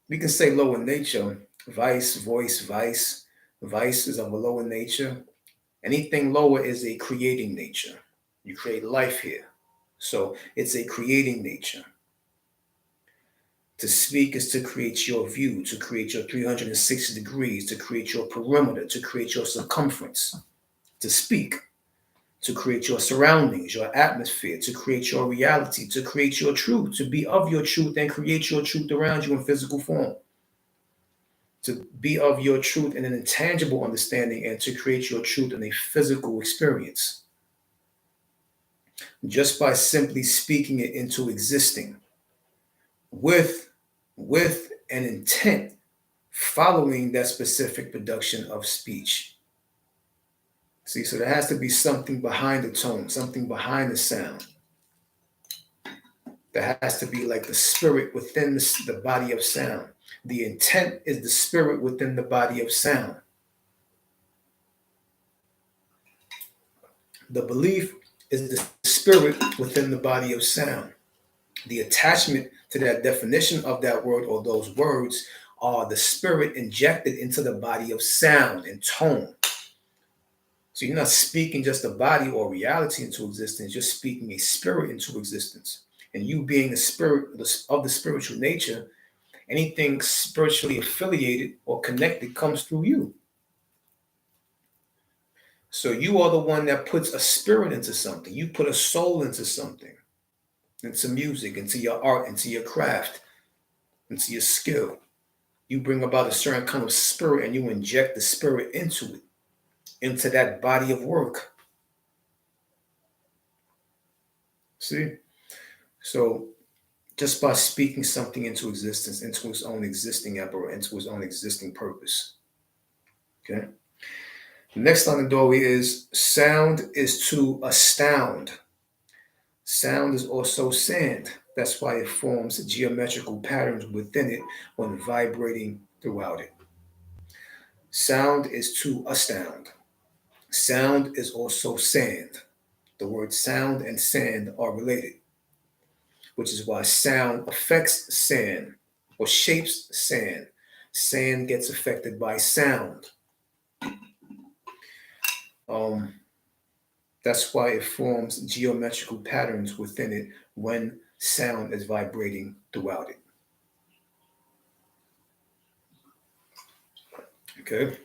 we can say lower nature, vice, voice, vice. Vice is of a lower nature. Anything lower is a creating nature. You create life here. So it's a creating nature. To speak is to create your view, to create your 360 degrees, to create your perimeter, to create your circumference. To speak, to create your surroundings, your atmosphere, to create your reality, to create your truth, to be of your truth and create your truth around you in physical form. To be of your truth in an intangible understanding and to create your truth in a physical experience. Just by simply speaking it into existing with an intent following that specific production of speech. See, so there has to be something behind the tone, something behind the sound. There has to be like the spirit within the body of sound. The intent is the spirit within the body of sound. The belief is the spirit within the body of sound. The attachment to that definition of that word or those words are the spirit injected into the body of sound and tone. So you're not speaking just a body or reality into existence, you're speaking a spirit into existence. And you being the spirit of the spiritual nature, anything spiritually affiliated or connected comes through you. So you are the one that puts a spirit into something. You put a soul into something, into music, into your art, into your craft, into your skill. You bring about a certain kind of spirit and you inject the spirit into it, into that body of work. See? So just by speaking something into existence, into its own existing apparatus, into its own existing purpose. Okay? The next line of doorway is sound is to astound. Sound is also sand. That's why it forms geometrical patterns within it when vibrating throughout it. Sound is to astound. Sound is also sand. The words sound and sand are related, which is why sound affects sand or shapes sand. Sand gets affected by sound. That's why it forms geometrical patterns within it when sound is vibrating throughout it. Okay.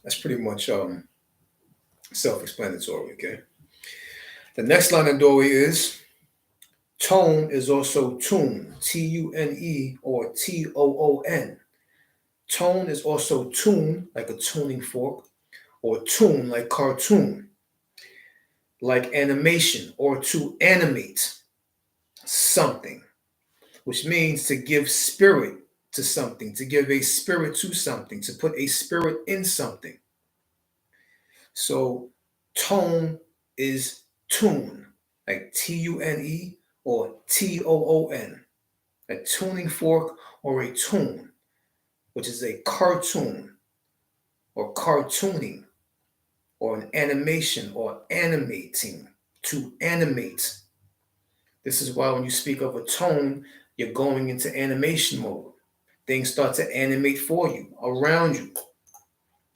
That's pretty much self-explanatory. Okay. The next line of doorway is tone is also tune, Tune or Toon. Tone is also tune, like a tuning fork, or tune, like cartoon, like animation, or to animate something, which means to give spirit to something, to give a spirit to something, to put a spirit in something. So tone is tune, like Tune or Toon, a tuning fork or a tune, which is a cartoon or cartooning or an animation or animating, to animate. This is why when you speak of a tone, you're going into animation mode. Things start to animate for you, around you.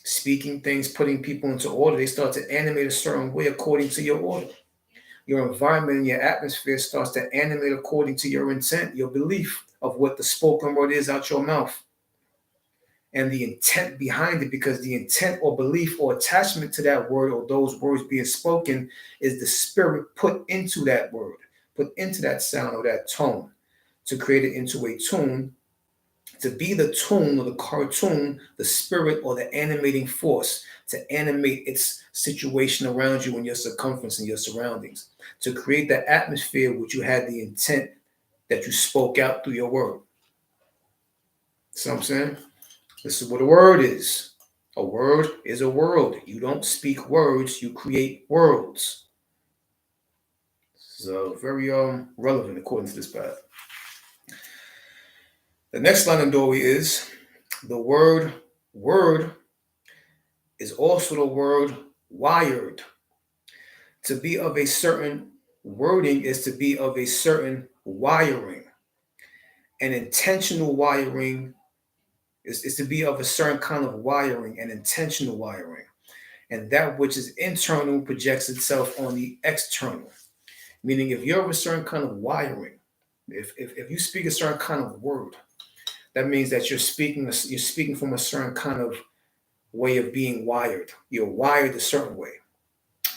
Speaking things, putting people into order, they start to animate a certain way according to your order. Your environment and your atmosphere starts to animate according to your intent, your belief of what the spoken word is out your mouth. And the intent behind it, because the intent or belief or attachment to that word or those words being spoken is the spirit put into that word, put into that sound or that tone to create it into a tune, to be the tune or the cartoon, the spirit or the animating force to animate its situation around you and your circumference and your surroundings, to create that atmosphere which you had the intent that you spoke out through your word. See what I'm saying? This is what a word is. A word is a world. You don't speak words, you create worlds. This is very relevant according to this path. The next line in doorway is the word is also the word wired. To be of a certain wording is to be of a certain wiring. An intentional wiring is to be of a certain kind of wiring, an intentional wiring. And that which is internal projects itself on the external. Meaning, if you're of a certain kind of wiring, if you speak a certain kind of word, that means that you're speaking from a certain kind of way of being wired. You're wired a certain way.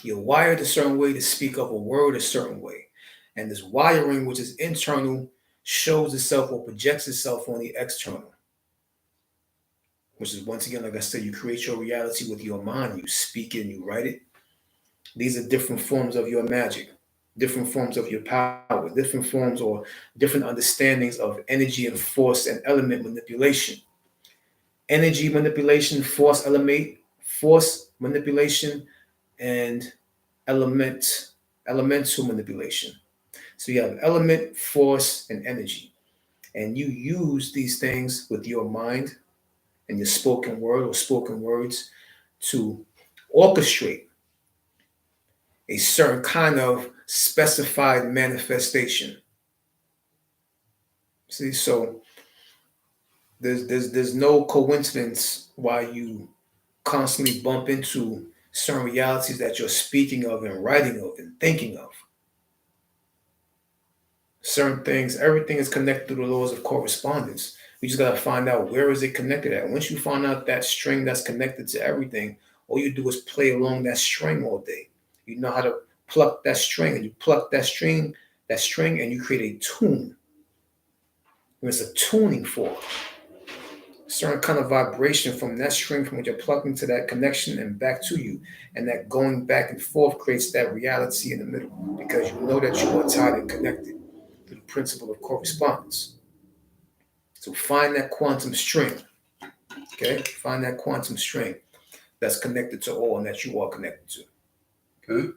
You're wired a certain way to speak of a word a certain way. And this wiring, which is internal, shows itself or projects itself on the external. Which is, once again, like I said, you create your reality with your mind. You speak it and you write it. These are different forms of your magic, different forms of your power, different forms or different understandings of energy and force and element manipulation. Energy manipulation, force manipulation, and elemental manipulation. So you have element, force, and energy. And you use these things with your mind and your spoken word or spoken words to orchestrate a certain kind of specified manifestation. See, so there's no coincidence why you constantly bump into certain realities that you're speaking of and writing of and thinking of. Certain things, everything is connected to the laws of correspondence. We just gotta find out where is it connected at. Once you find out that string that's connected to everything, all you do is play along that string all day. You know how to pluck that string, and you pluck that string, and you create a tune. And it's a tuning fork. A certain kind of vibration from that string from what you're plucking to that connection and back to you. And that going back and forth creates that reality in the middle because you know that you are tied and connected to the principle of correspondence. So find that quantum string. Okay? Find that quantum string that's connected to all and that you are connected to. Okay?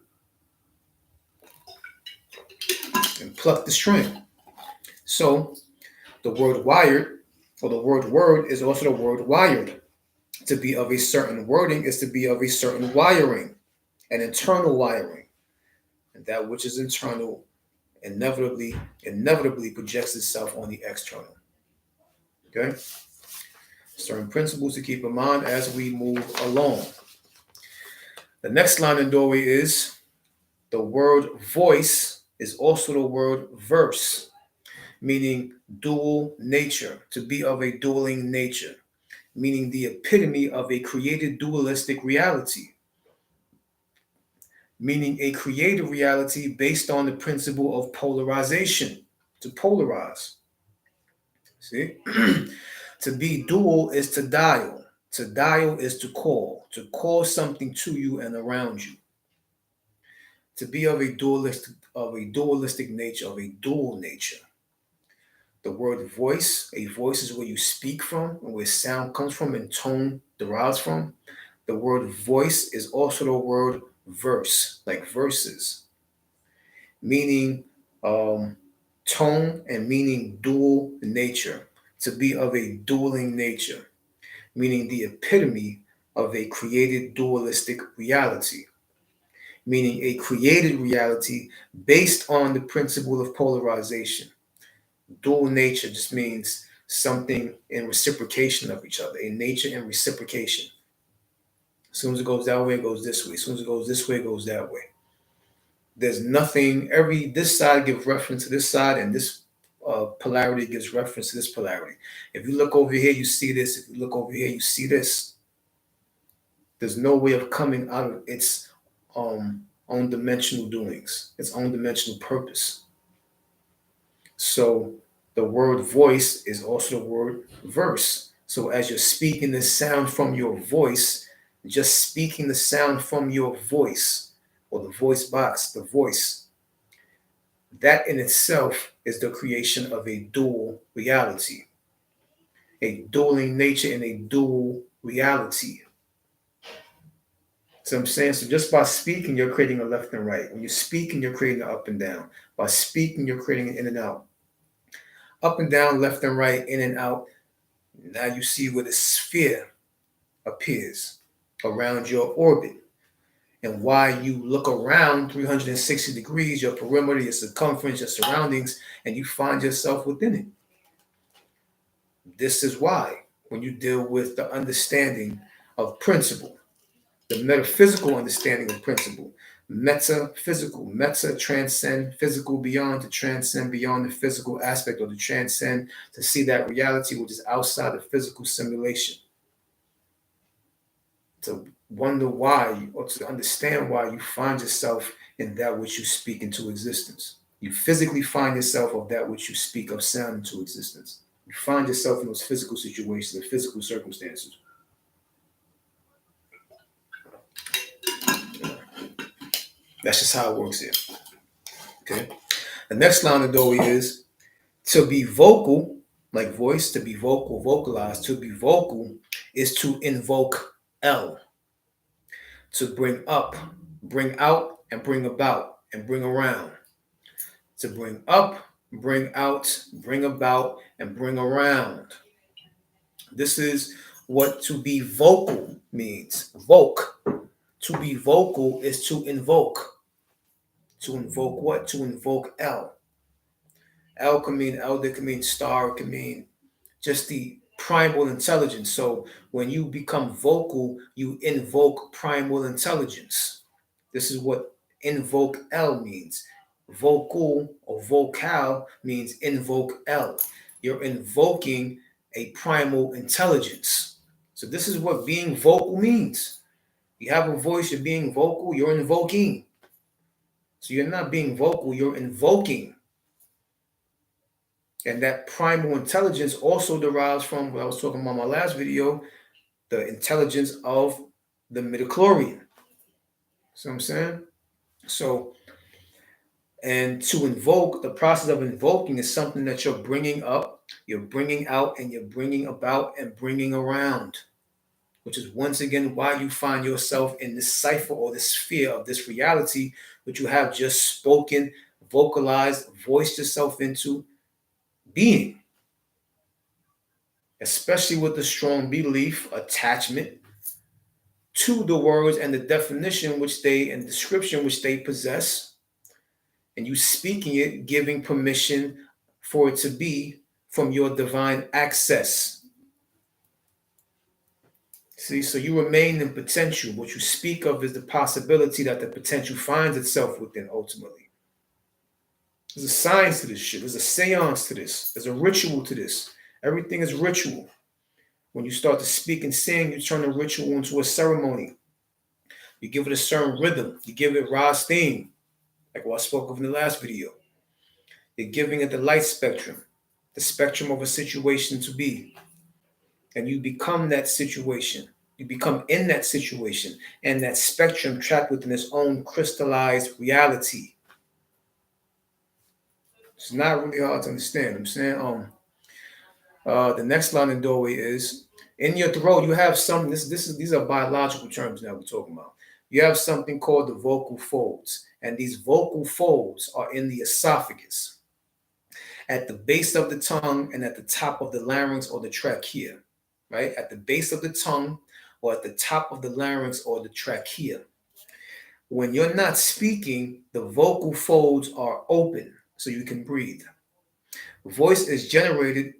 And pluck the string. So the word wired or the word word is also the word wired. To be of a certain wording is to be of a certain wiring, an internal wiring. And that which is internal inevitably projects itself on the external. Okay? Certain principles to keep in mind as we move along. The next line in doorway is the word voice is also the word verse, meaning dual nature, to be of a dueling nature, meaning the epitome of a created dualistic reality, meaning a created reality based on the principle of polarization, to polarize. See? To be dual is to dial. To dial is to call something to you and around you. To be of a dualistic nature, of a dual nature. The word voice, a voice is where you speak from and where sound comes from and tone derives from. The word voice is also the word verse, like verses, meaning tone and meaning dual nature. To be of a dueling nature, meaning the epitome of a created dualistic reality, meaning a created reality based on the principle of polarization. Dual nature just means something in reciprocation of each other, a nature in reciprocation. As soon as it goes that way, it goes this way. As soon as it goes this way, it goes that way. There's nothing, this side gives reference to this side, and this polarity gives reference to this polarity. If you look over here, you see this. If you look over here, you see this. There's no way of coming out of its own dimensional doings, its own dimensional purpose. So the word voice is also the word verse. So as you're speaking the sound from your voice, just speaking the sound from your voice or the voice box, the voice, that in itself is the creation of a dual reality. a dualing nature and a dual reality. So I'm saying, so just by speaking, you're creating a left and right. When you're speaking, you're creating an up and down. By speaking, you're creating an in and out. Up and down, left and right, in and out. Now you see where the sphere appears around your orbit. And why you look around 360 degrees, your perimeter, your circumference, your surroundings, and you find yourself within it. This is why when you deal with the understanding of principle, the metaphysical understanding of principle, metaphysical, meta transcend physical beyond, to transcend beyond the physical aspect, or to transcend to see that reality which is outside the physical simulation. To wonder why, or to understand why you find yourself in that which you speak into existence. You physically find yourself of that which you speak of sound into existence. You find yourself in those physical situations and physical circumstances. That's just how it works here. Okay. The next line of Doi is to be vocal, like voice, to be vocal, vocalize, to be vocal is to invoke L, to bring up, bring out, and bring about, and bring around. To bring up, bring out, bring about, and bring around. This is what to be vocal means. Voke. To be vocal is to invoke. To invoke what? To invoke L. L can mean elder, can mean star, it can mean just the primal intelligence. So when you become vocal, you invoke primal intelligence. This is what invoke L means. Vocal or vocal means invoke L. You're invoking a primal intelligence. So this is what being vocal means. You have a voice, you're being vocal, you're invoking. So you're not being vocal, you're invoking. And that primal intelligence also derives from what I was talking about in my last video, the intelligence of the midichlorian. See what I'm saying? So, and to invoke, the process of invoking is something that you're bringing up, you're bringing out, and you're bringing about and bringing around, which is once again why you find yourself in this cipher or this sphere of this reality, which you have just spoken, vocalized, voiced yourself into being. Especially with the strong belief, attachment to the words and the definition which they and description which they possess, and you speaking it, giving permission for it to be from your divine access. See, so you remain in potential. What you speak of is the possibility that the potential finds itself within ultimately. There's a science to this shit. There's a seance to this. There's a ritual to this. Everything is ritual. When you start to speak and sing, you turn the ritual into a ceremony. You give it a certain rhythm. You give it Ra's theme, like what I spoke of in the last video. You're giving it the light spectrum, the spectrum of a situation to be. And you become that situation. You become in that situation and that spectrum trapped within its own crystallized reality. It's not really hard to understand. I'm saying, the next line in doorway is in your throat. You have some. These are biological terms now we're talking about. You have something called the vocal folds, and these vocal folds are in the esophagus, at the base of the tongue, and at the top of the larynx or the trachea. Right at the base of the tongue, or at the top of the larynx or the trachea. When you're not speaking, the vocal folds are open, so you can breathe. Voice is generated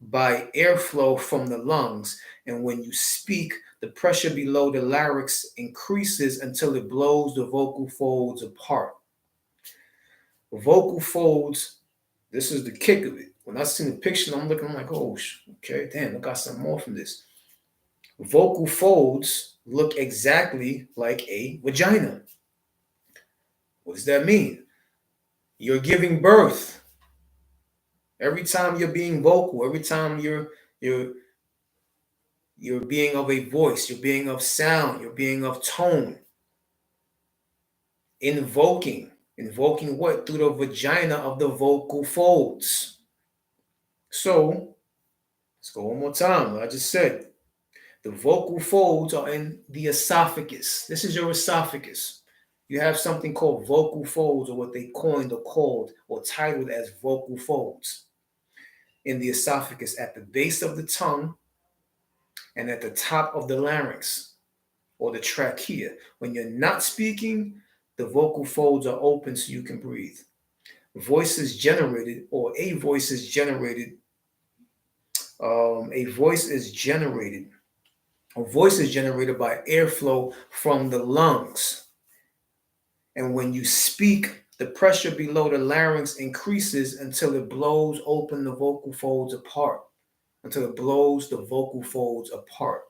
by airflow from the lungs, and when you speak, the pressure below the larynx increases until it blows the vocal folds apart. Vocal folds, this is the kick of it. When I see the picture, I'm looking, I'm like, oh, okay, damn, I got some more from this. Vocal folds look exactly like a vagina. What does that mean? You're giving birth. Every time you're being vocal, every time you're being of a voice, you're being of sound, you're being of tone. Invoking. Invoking what? Through the vagina of the vocal folds. So Let's go one more time. What I just said. The vocal folds are in the esophagus. This is your esophagus. You have something called vocal folds, or what they coined or called or titled as vocal folds in the esophagus at the base of the tongue and at the top of the larynx or the trachea. When you're not speaking, the vocal folds are open so you can breathe. Voice is generated, or a voice is generated. A voice is generated. A voice is generated by airflow from the lungs. And when you speak, the pressure below the larynx increases until it blows open the vocal folds apart, until it blows the vocal folds apart.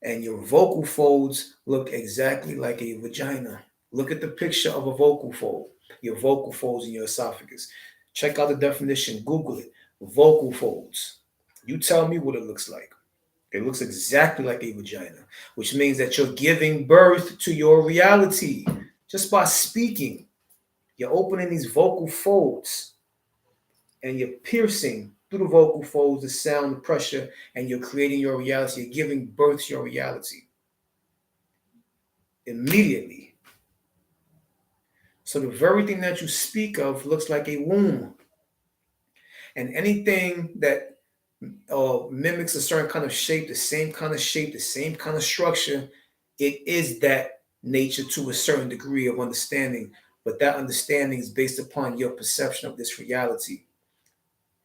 And your vocal folds look exactly like a vagina. Look at the picture of a vocal fold, your vocal folds in your esophagus. Check out the definition, Google it. Vocal folds. You tell me what it looks like. It looks exactly like a vagina, which means that you're giving birth to your reality just by speaking. You're opening these vocal folds and you're piercing through the vocal folds the sound, the pressure, and you're creating your reality. You're giving birth to your reality immediately. So the very thing that you speak of looks like a womb. And anything that mimics a certain kind of shape, the same kind of shape, the same kind of structure, it is that nature to a certain degree of understanding. But that understanding is based upon your perception of this reality.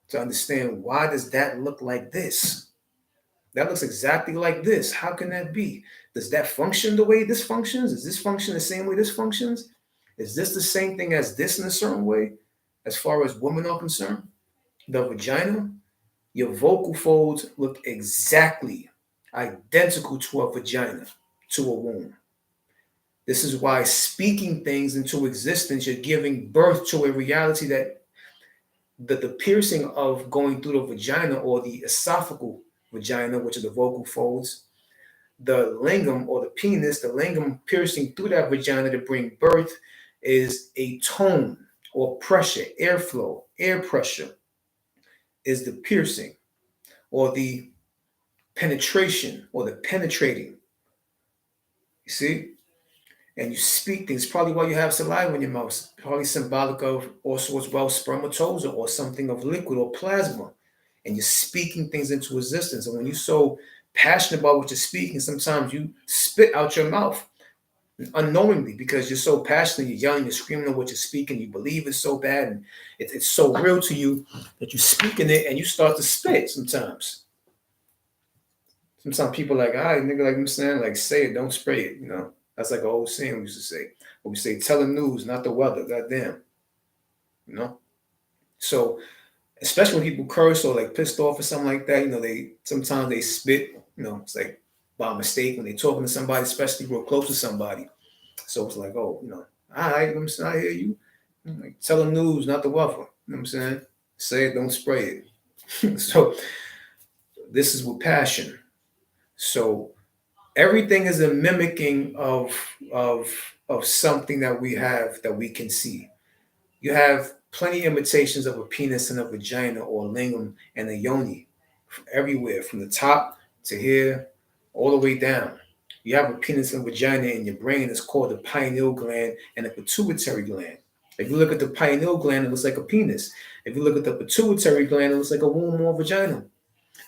To understand, why does that look like this? That looks exactly like this. How can that be? Does that function the way this functions? Does this function the same way this functions? Is this the same thing as this in a certain way, as far as women are concerned? The vagina, your vocal folds look exactly identical to a vagina, to a womb. This is why speaking things into existence, you're giving birth to a reality that the piercing of going through the vagina or the esophageal vagina, which are the vocal folds, the lingam or the penis, the lingam piercing through that vagina to bring birth is a tone or pressure, airflow, air pressure is the piercing or the penetration or the penetrating. You see? And you speak things, probably while you have saliva in your mouth, probably symbolic of also as well spermatozoa or something of liquid or plasma. And you're speaking things into existence. And when you're so passionate about what you're speaking, sometimes you spit out your mouth unknowingly because you're so passionate, you're yelling, you're screaming at what you're speaking, you believe it's so bad, and it's so real to you that you're speaking it and you start to spit sometimes. Sometimes people are like, all right, nigga, like I'm saying, like say it, don't spray it, you know. That's like an old saying we used to say. But we say, tell the news, not the weather. Goddamn. You know? So, especially when people curse or like pissed off or something like that, you know, they sometimes they spit, you know, it's like by mistake when they're talking to somebody, especially real close to somebody. So it's like, oh, you know, all right, you know what I'm saying? I hear you. Like, tell the news, not the weather. You know what I'm saying? Say it, don't spray it. So this is with passion. So everything is a mimicking of something that we have that we can see. You have plenty of imitations of a penis and a vagina or a lingam and a yoni everywhere, from the top to here, all the way down. You have a penis and vagina in your brain. It's called the pineal gland and the pituitary gland. If you look at the pineal gland, it looks like a penis. If you look at the pituitary gland, it looks like a womb or vagina.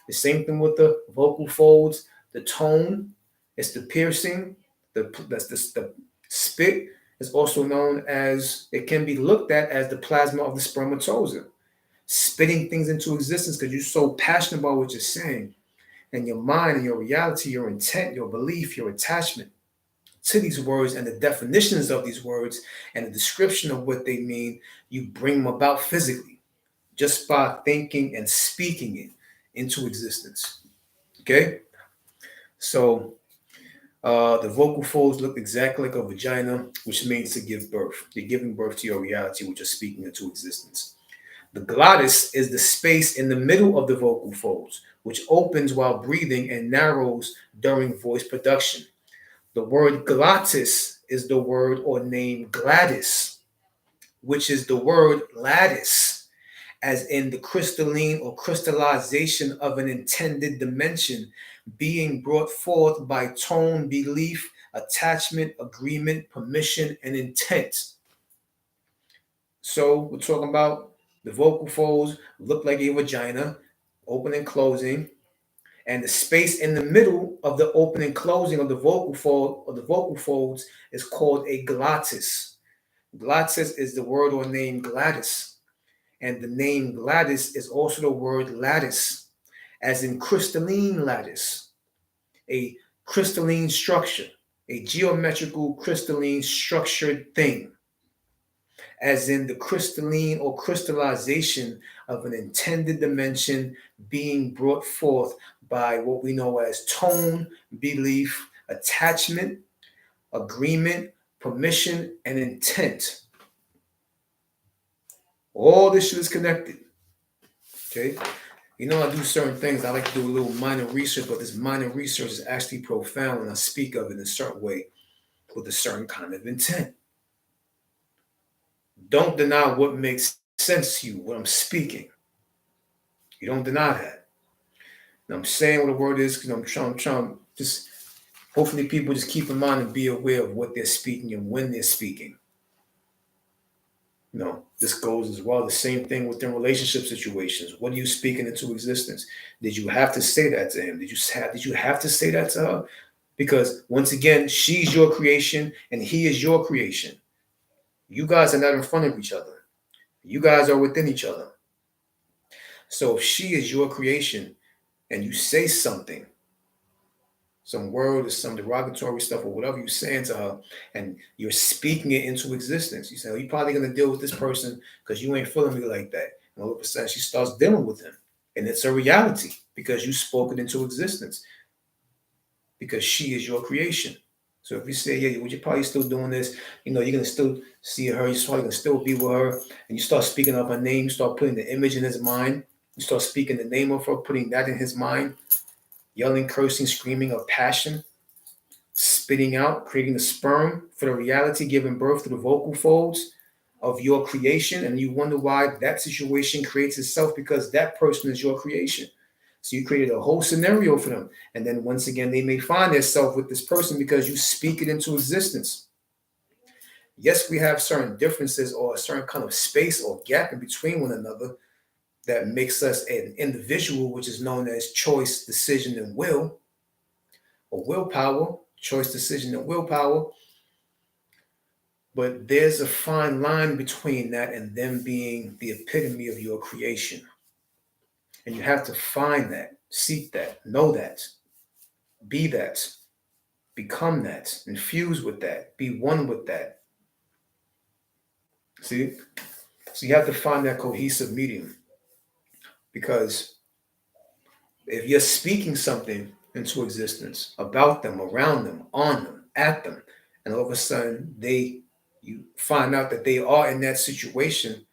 The same thing with the vocal folds, the tone, it's the piercing, the spit is also known as, it can be looked at as the plasma of the spermatozoa, spitting things into existence because you're so passionate about what you're saying. And your mind and your reality, your intent, your belief, your attachment to these words and the definitions of these words and the description of what they mean, you bring them about physically just by thinking and speaking it into existence. Okay? So the vocal folds look exactly like a vagina, which means to give birth. You're giving birth to your reality, which is speaking into existence. The glottis is the space in the middle of the vocal folds, which opens while breathing and narrows during voice production. The word glottis is the word or name Gladys, which is the word lattice, as in the crystalline or crystallization of an intended dimension being brought forth by tone, belief, attachment, agreement, permission, and intent. So we're talking about the vocal folds look like a vagina, open and closing, and the space in the middle of the open and closing of the vocal fold or the vocal folds is called a glottis. Glottis is the word or name Gladys, and the name Gladys is also the word lattice, as in crystalline lattice, a crystalline structure, a geometrical crystalline structured thing, as in the crystalline or crystallization of an intended dimension being brought forth by what we know as tone, belief, attachment, agreement, permission, and intent. All this shit is connected. Okay. You know, I do certain things. I like to do a little minor research, but this minor research is actually profound, and I speak of it in a certain way with a certain kind of intent. Don't deny what makes sense to you, what I'm speaking. You don't deny that. And I'm saying what the word is because I'm trying just hopefully people just keep in mind and be aware of what they're speaking and when they're speaking. This goes as well. The same thing within relationship situations. What are you speaking into existence? Did you have to say that to him? Did you have to say that to her? Because once again, she's your creation and he is your creation. You guys are not in front of each other. You guys are within each other. So if she is your creation and you say something, some word or some derogatory stuff or whatever you're saying to her, and you're speaking it into existence. You say, oh, you're probably going to deal with this person because you ain't feeling me like that. And all of a sudden she starts dealing with him. And it's a reality because you spoke it into existence because she is your creation. So if you say, yeah, you're probably still doing this, you're going to still see her, you're probably going to still be with her, and you start speaking of her name, you start putting the image in his mind, you start speaking the name of her, putting that in his mind, yelling, cursing, screaming of passion, spitting out, creating the sperm for the reality, giving birth to the vocal folds of your creation. And you wonder why that situation creates itself because that person is your creation. So you created a whole scenario for them. And then once again, they may find themselves with this person because you speak it into existence. Yes, we have certain differences or a certain kind of space or gap in between one another that makes us an individual, which is known as choice, decision, and will, or willpower, choice, decision, and willpower. But there's a fine line between that and them being the epitome of your creation. And you have to find that, seek that, know that, be that, become that, infuse with that, be one with that. See? So you have to find that cohesive medium. Because if you're speaking something into existence about them, around them, on them, at them, and all of a sudden you find out that they are in that situation,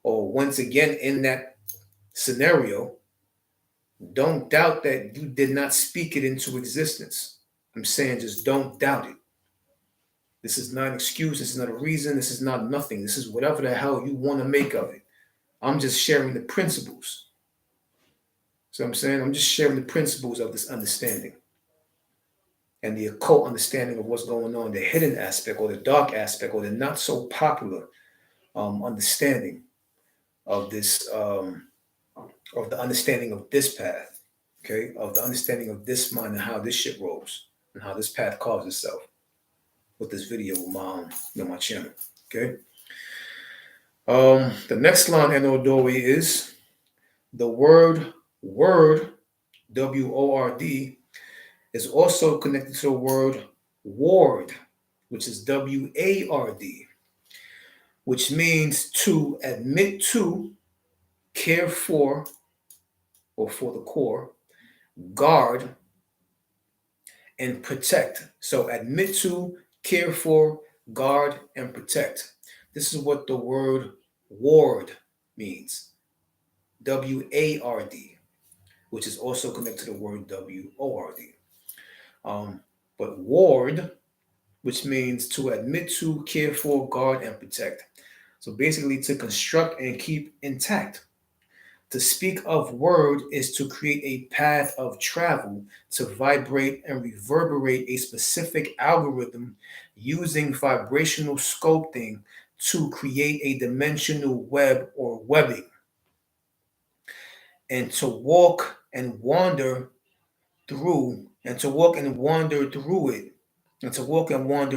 or once again in that scenario, don't doubt that you did not speak it into existence. I'm saying just don't doubt it. This is not an excuse. This is not a reason. This is not nothing. This is whatever the hell you want to make of it. I'm just sharing the principles. So I'm saying I'm just sharing the principles of this understanding and the occult understanding of what's going on, the hidden aspect or the dark aspect or the not so popular understanding of this, of the understanding of this path, okay, of the understanding of this mind and how this shit rolls and how this path carves itself with this video with my channel, okay. The next line in Odori is the word W-O-R-D is also connected to the word ward, which is W-A-R-D, which means to admit to, care for, or for the core, guard, and protect. So admit to, care for, guard, and protect. This is what the word ward means. W-A-R-D, which is also connected to the word W-O-R-D. But ward, which means to admit to, care for, guard, and protect. So basically to construct and keep intact. To speak of word is to create a path of travel, to vibrate and reverberate a specific algorithm using vibrational sculpting to create a dimensional web or webbing, and to walk and wander through it, and to walk and wander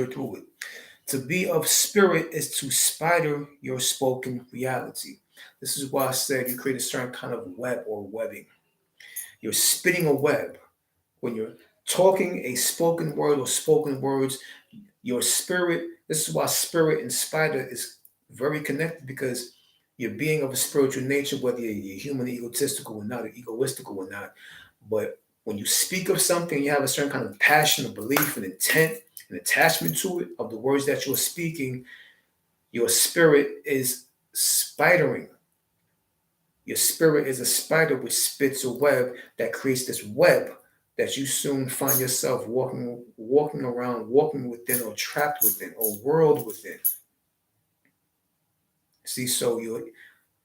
through it. To be of spirit is to spider your spoken reality. This is why I said you create a certain kind of web or webbing. You're spinning a web. When you're talking a spoken word or spoken words, your spirit, this is why spirit and spider is very connected, because you're being of a spiritual nature, whether you're human, egotistical or not, or egoistical or not. But when you speak of something, you have a certain kind of passion, or belief, and intent, and attachment to it, of the words that you're speaking, your spirit is spidering. Your spirit is a spider which spits a web that creates this web that you soon find yourself walking around, walking within, or trapped within, or whirled within. See, so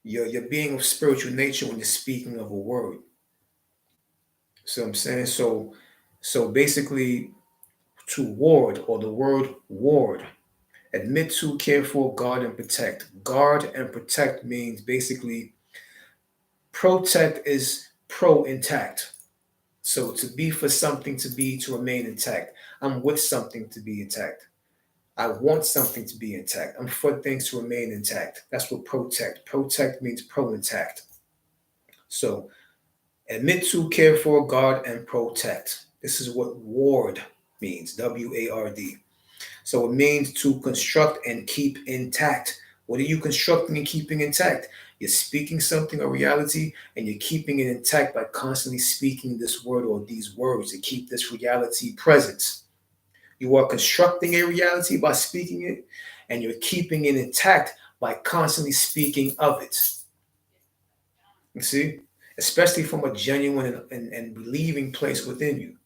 you're being of spiritual nature when you're speaking of a word. So I'm saying, so basically, to ward, or the word ward, admit to, care for, guard, and protect. Guard and protect means basically protect is pro intact. So to be for something to be, to remain intact. I'm with something to be intact. I want something to be intact. I'm for things to remain intact. That's what protect. Protect means pro intact. So admit to, care for, guard, and protect. This is what ward means. WARD. So it means to construct and keep intact. What are you constructing and keeping intact? You're speaking something, a reality, and you're keeping it intact by constantly speaking this word or these words to keep this reality present. You are constructing a reality by speaking it, and you're keeping it intact by constantly speaking of it. You see? Especially from a genuine and believing place within you.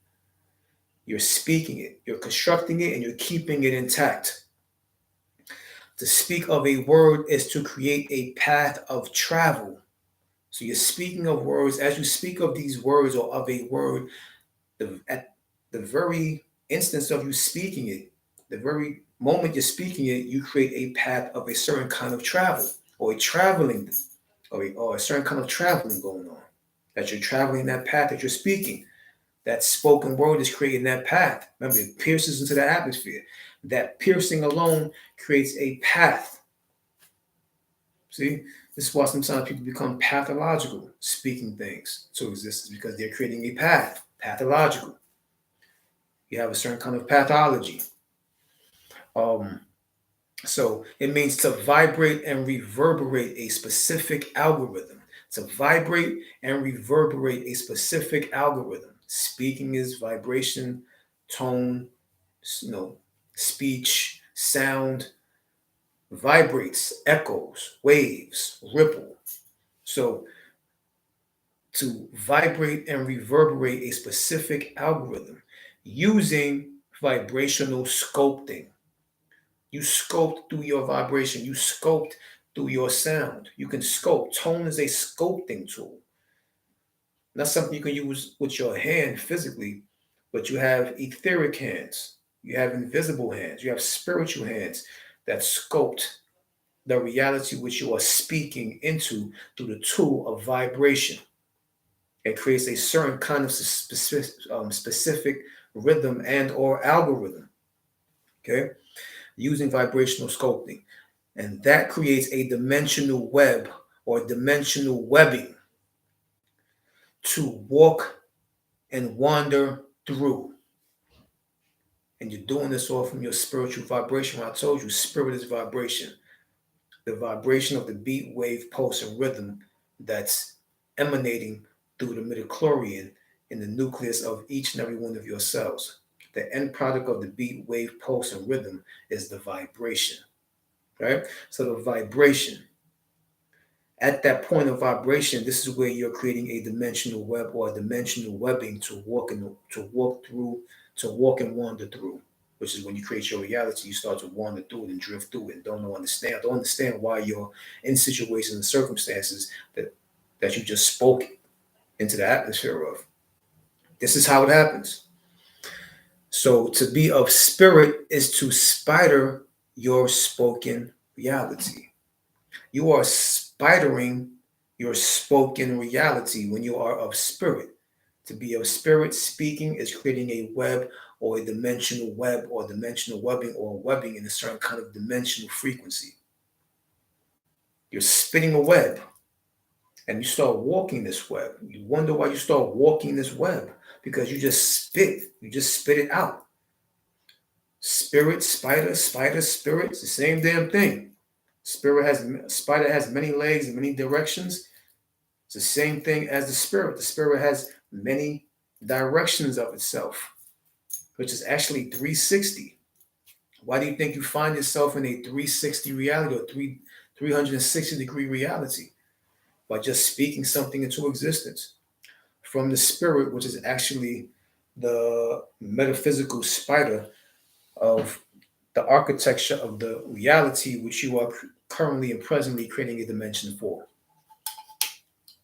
You're speaking it, you're constructing it, and you're keeping it intact. To speak of a word is to create a path of travel. So you're speaking of words. As you speak of these words or of a word, at the very instance of you speaking it, the very moment you're speaking it, you create a path of a certain kind of travel, or a traveling, or a certain kind of traveling going on. That you're traveling that path that you're speaking. That spoken word is creating that path. Remember, it pierces into the atmosphere. That piercing alone creates a path. See, this is why sometimes people become pathological speaking things to existence, because they're creating a path, pathological. You have a certain kind of pathology. Um, so it means to vibrate and reverberate a specific algorithm. To vibrate and reverberate a specific algorithm. Speaking is vibration, tone, you know, speech, sound, vibrates, echoes, waves, ripple. So to vibrate and reverberate a specific algorithm using vibrational sculpting. You sculpt through your vibration, you sculpt through your sound. You can sculpt. Tone is a sculpting tool. Not something you can use with your hand physically, but you have etheric hands, you have invisible hands, you have spiritual hands that sculpt the reality which you are speaking into through the tool of vibration. It creates a certain kind of specific rhythm and or algorithm, okay, using vibrational sculpting. And that creates a dimensional web or dimensional webbing to walk and wander through. And you're doing this all from your spiritual vibration. I told you, spirit is vibration. The vibration of the beat, wave, pulse, and rhythm that's emanating through the midichlorian in the nucleus of each and every one of your cells. The end product of the beat, wave, pulse, and rhythm is the vibration, right? So the vibration, at that point of vibration, this is where you're creating a dimensional web or a dimensional webbing to walk through, to walk and wander through. Which is when you create your reality, you start to wander through it and drift through it and don't understand why you're in situations and circumstances that that you just spoke into the atmosphere of. This is how it happens. So to be of spirit is to spider your spoken reality. You are spidering your spoken reality when you are of spirit. To be of spirit, speaking is creating a web or a dimensional web or dimensional webbing or webbing in a certain kind of dimensional frequency. You're spinning a web and you start walking this web. You wonder why you start walking this web because you just spit it out. Spirit, spider, spider, spirit, it's the same damn thing. Spider has many legs and many directions. It's the same thing as the spirit. The spirit has many directions of itself, which is actually 360. Why do you think you find yourself in a 360 reality or 360-degree reality? By just speaking something into existence from the spirit, which is actually the metaphysical spider of the architecture of the reality which you are currently and presently creating a dimension for.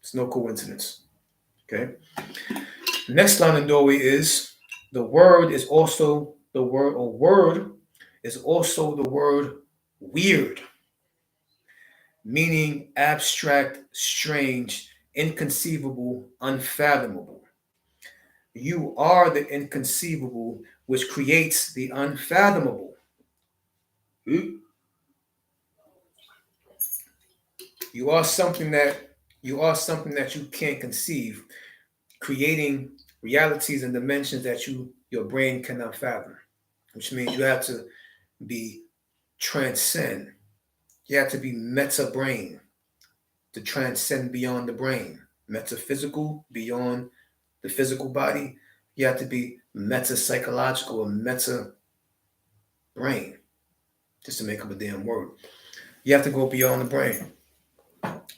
It's no coincidence. Okay. Next line in doorway is the word is also the word, or word is also the word weird, meaning abstract, strange, inconceivable, unfathomable. You are the inconceivable which creates the unfathomable. You are something that you can't conceive, creating realities and dimensions that your brain cannot fathom, which means you have to be transcend. You have to be meta brain to transcend beyond the brain. Metaphysical beyond the physical body. You have to be meta psychological or meta brain, just to make up a damn word. You have to go beyond the brain.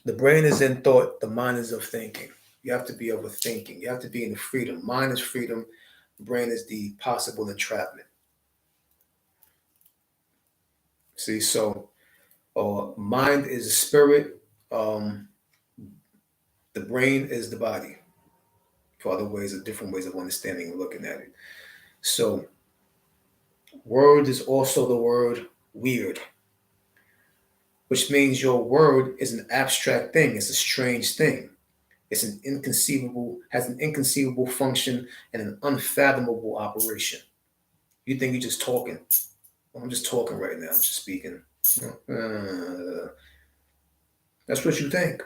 The brain is in thought, the mind is of thinking. You have to be of a thinking. You have to be in freedom. Mind is freedom, brain is the possible entrapment. See, so mind is the spirit, the brain is the body. For other ways, different ways of understanding and looking at it. So, word is also the word weird, which means your word is an abstract thing. It's a strange thing. It's has an inconceivable function and an unfathomable operation. You think you're just talking. Well, I'm just talking right now. I'm just speaking. That's what you think.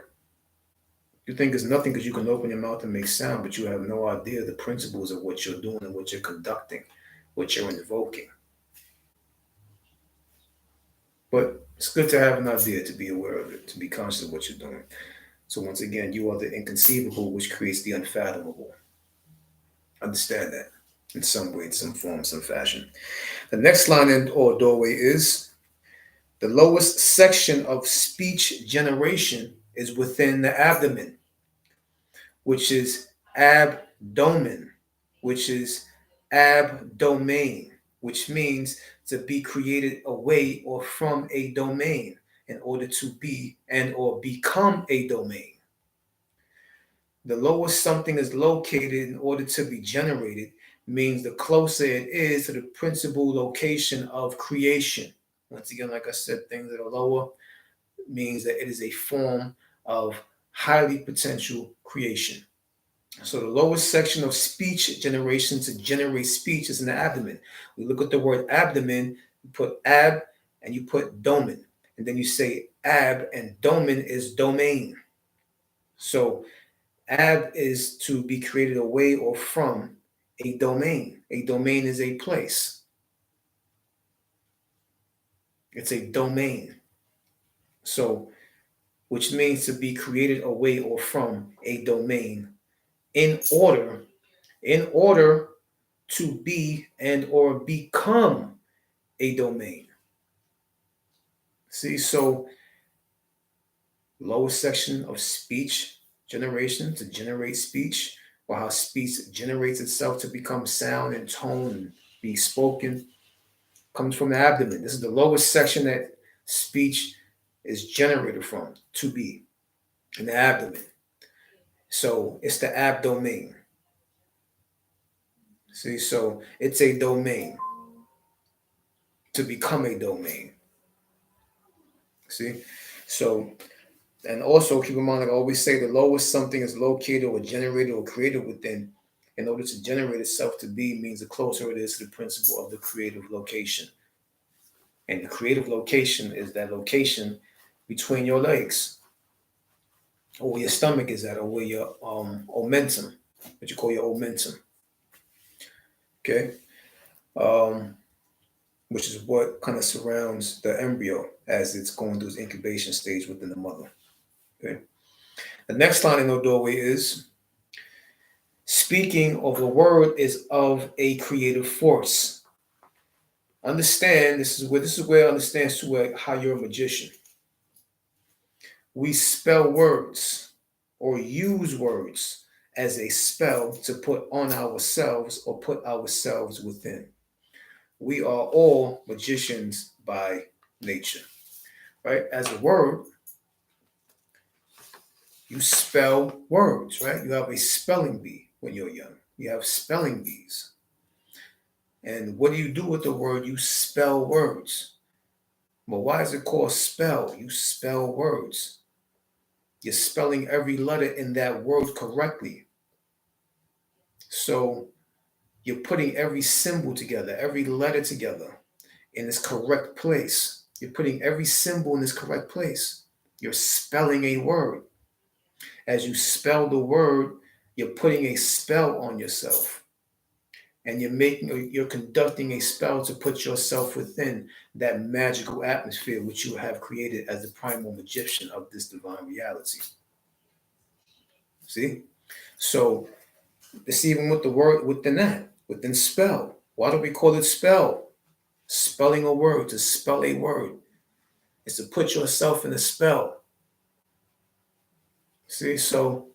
You think it's nothing because you can open your mouth and make sound, but you have no idea the principles of what you're doing and what you're conducting, what you're invoking. But it's good to have an idea, to be aware of it, to be conscious of what you're doing. So once again, you are the inconceivable, which creates the unfathomable. Understand that in some way, in some form, some fashion. The next line in or doorway is the lowest section of speech generation is within the abdomen, which is abdomen, which is abdomain, which means to be created away or from a domain in order to be and or become a domain. The lower something is located in order to be generated means the closer it is to the principal location of creation. Once again, like I said, things that are lower means that it is a form of highly potential creation. So the lowest section of speech generation to generate speech is in the abdomen. We look at the word abdomen, you put ab and you put domen. And then you say ab and domen is domain. So ab is to be created away or from a domain. A domain is a place. It's a domain. So, which means to be created away or from a domain in order to be and or become a domain. See, so lowest section of speech generation to generate speech, or how speech generates itself to become sound and tone and be spoken, comes from the abdomen. This is the lowest section that speech is generated from, to be in the abdomen. So it's the abdomen. See, so it's a domain to become a domain. See, so and also keep in mind, like I always say, the lowest something is located or generated or created within, in order to generate itself to be, means the closer it is to the principle of the creative location. And the creative location is that location between your legs, or where your stomach is at, or where your omentum, what you call your omentum. Okay, um, which is what kind of surrounds the embryo as it's going through its incubation stage within the mother. Okay. The next line in the doorway is speaking of the word is of a creative force. Understand this is where understands to where how you're a magician. We spell words or use words as a spell to put on ourselves or put ourselves within. We are all magicians by nature, right? As a word, you spell words, right? You have a spelling bee when you're young. You have spelling bees. And what do you do with the word? You spell words. But why is it called spell? You spell words. You're spelling every letter in that word correctly. So you're putting every symbol together, every letter together in its correct place. You're putting every symbol in its correct place. You're spelling a word. As you spell the word, you're putting a spell on yourself. And you're conducting a spell to put yourself within that magical atmosphere which you have created as the primal magician of this divine reality. See? So it's even with the word within that, within spell. Why do we call it spell? Spelling a word, to spell a word, is to put yourself in a spell. See, so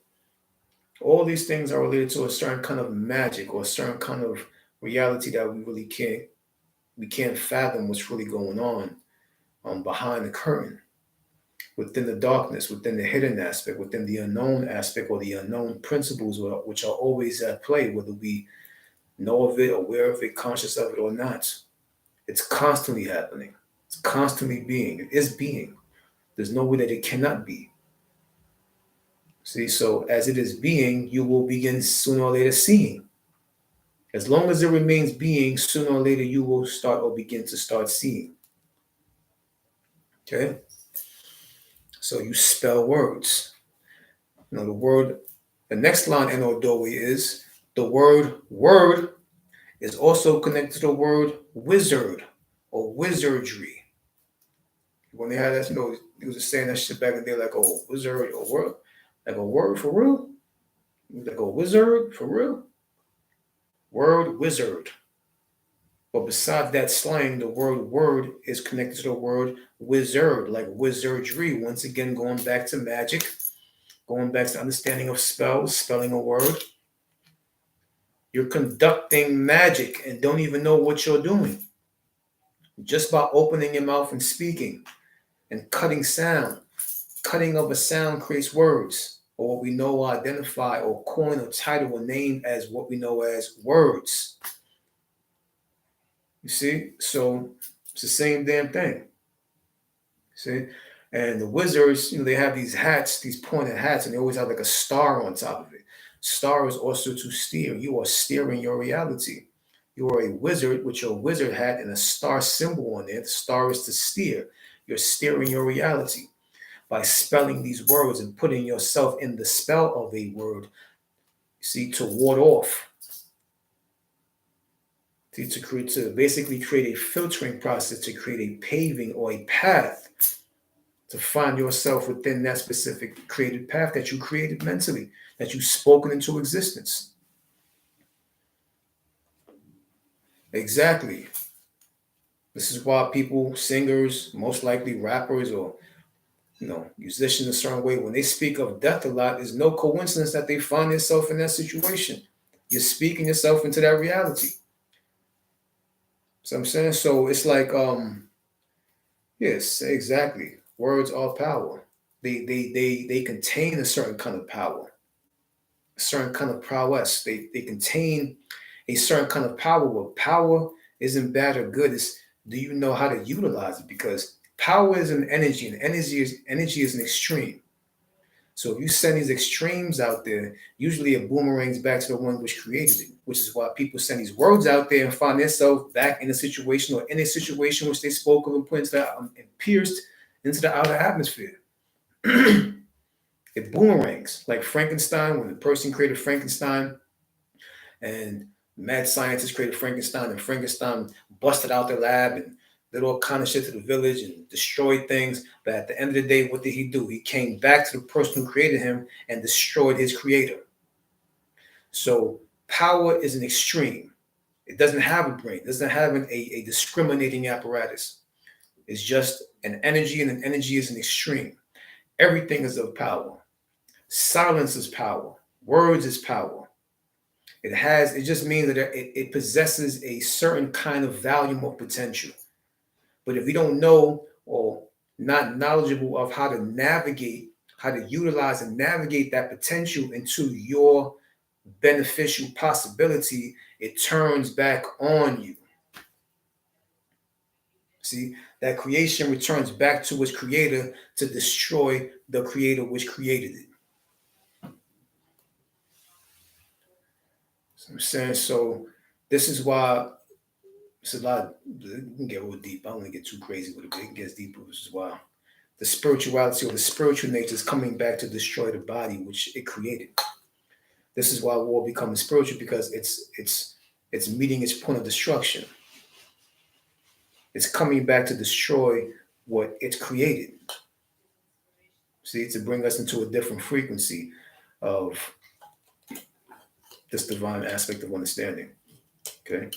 all these things are related to a certain kind of magic or a certain kind of reality that we can't fathom what's really going on behind the curtain, within the darkness, within the hidden aspect, within the unknown aspect, or the unknown principles which are always at play, whether we know of it, aware of it, conscious of it or not. It's constantly happening. It's constantly being. It is being. There's no way that it cannot be. See, so as it is being, you will begin sooner or later seeing. As long as it remains being, sooner or later you will start or begin to start seeing. Okay? So you spell words. The next line in our doorway is the word is also connected to the word wizard or wizardry. When they had that, he was just saying that shit back in the day, like, oh, wizard or word, like a word for real, like a wizard for real, word wizard. But besides that slang, the word is connected to the word wizard, like wizardry. Once again, going back to magic, going back to understanding of spells, spelling a word. You're conducting magic and don't even know what you're doing. Just by opening your mouth and speaking and cutting sound. Cutting of a sound creates words, or what we know or identify or coin or title or name as what we know as words. You see? So it's the same damn thing. See? And the wizards, they have these hats, these pointed hats, and they always have like a star on top of it. Star is also to steer. You are steering your reality. You are a wizard with your wizard hat and a star symbol on it. The star is to steer. You're steering your reality by spelling these words and putting yourself in the spell of a word. See, to ward off. See, to basically create a filtering process, to create a paving or a path to find yourself within that specific created path that you created mentally, that you've spoken into existence. Exactly. This is why people, singers, most likely rappers or musicians a certain way, when they speak of death a lot, it's no coincidence that they find themselves in that situation. You're speaking yourself into that reality. So I'm saying, so it's like, yes, exactly. Words are power. They contain a certain kind of power. certain kind of prowess. They contain a certain kind of power. But power isn't bad or good. It's, do you know how to utilize it? Because power is an energy, and energy is an extreme. So if you send these extremes out there, usually it boomerangs back to the one which created it, which is why people send these words out there and find themselves back in a situation or in a situation which they spoke of and put into the, and pierced into the outer atmosphere. It boomerangs like Frankenstein. When the person created Frankenstein and mad scientists created Frankenstein, and Frankenstein busted out the lab and did all kind of shit to the village and destroyed things. But at the end of the day, what did he do? He came back to the person who created him and destroyed his creator. So power is an extreme. It doesn't have a brain. It doesn't have a discriminating apparatus. It's just an energy, and an energy is an extreme. Everything is of power. Silence is power. Words is power. It just means that it possesses a certain kind of volume of potential. But if you don't know or not knowledgeable of how to navigate, how to utilize and navigate that potential into your beneficial possibility, it turns back on you. See, that creation returns back to its creator to destroy the creator which created it. So I'm saying, so this is why it's a lot. We can get real deep. I don't want to get too crazy with it, but it gets deeper. This is why the spirituality or the spiritual nature is coming back to destroy the body which it created. This is why war becomes spiritual, because it's meeting its point of destruction. It's coming back to destroy what it's created. See, to bring us into a different frequency of this divine aspect of understanding. Okay.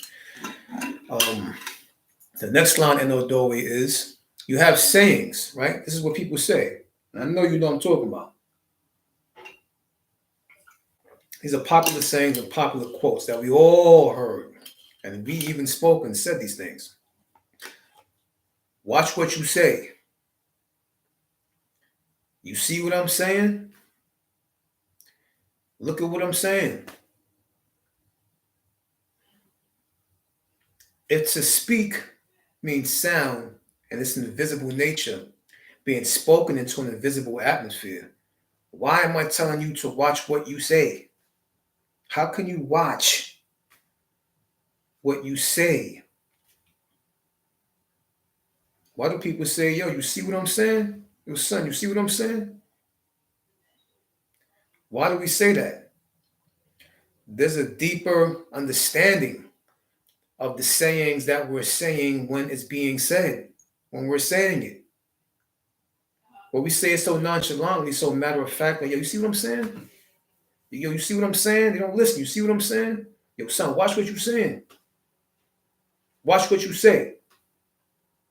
The next line in Odoe is, you have sayings, right? This is what people say. And I know you know what I'm talking about. These are popular sayings and popular quotes that we all heard. And we even spoke and said these things. Watch what you say. You see what I'm saying? Look at what I'm saying. If to speak means sound, and it's an invisible nature being spoken into an invisible atmosphere, why am I telling you to watch what you say? How can you watch what you say? Why do people say, yo, you see what I'm saying? Yo, son, you see what I'm saying? Why do we say that? There's a deeper understanding of the sayings that we're saying when it's being said, when we're saying it. But we say it so nonchalantly, so matter of fact, like, yo, you see what I'm saying? Yo, you see what I'm saying? They don't listen. You see what I'm saying? Yo, son, watch what you're saying. Watch what you say.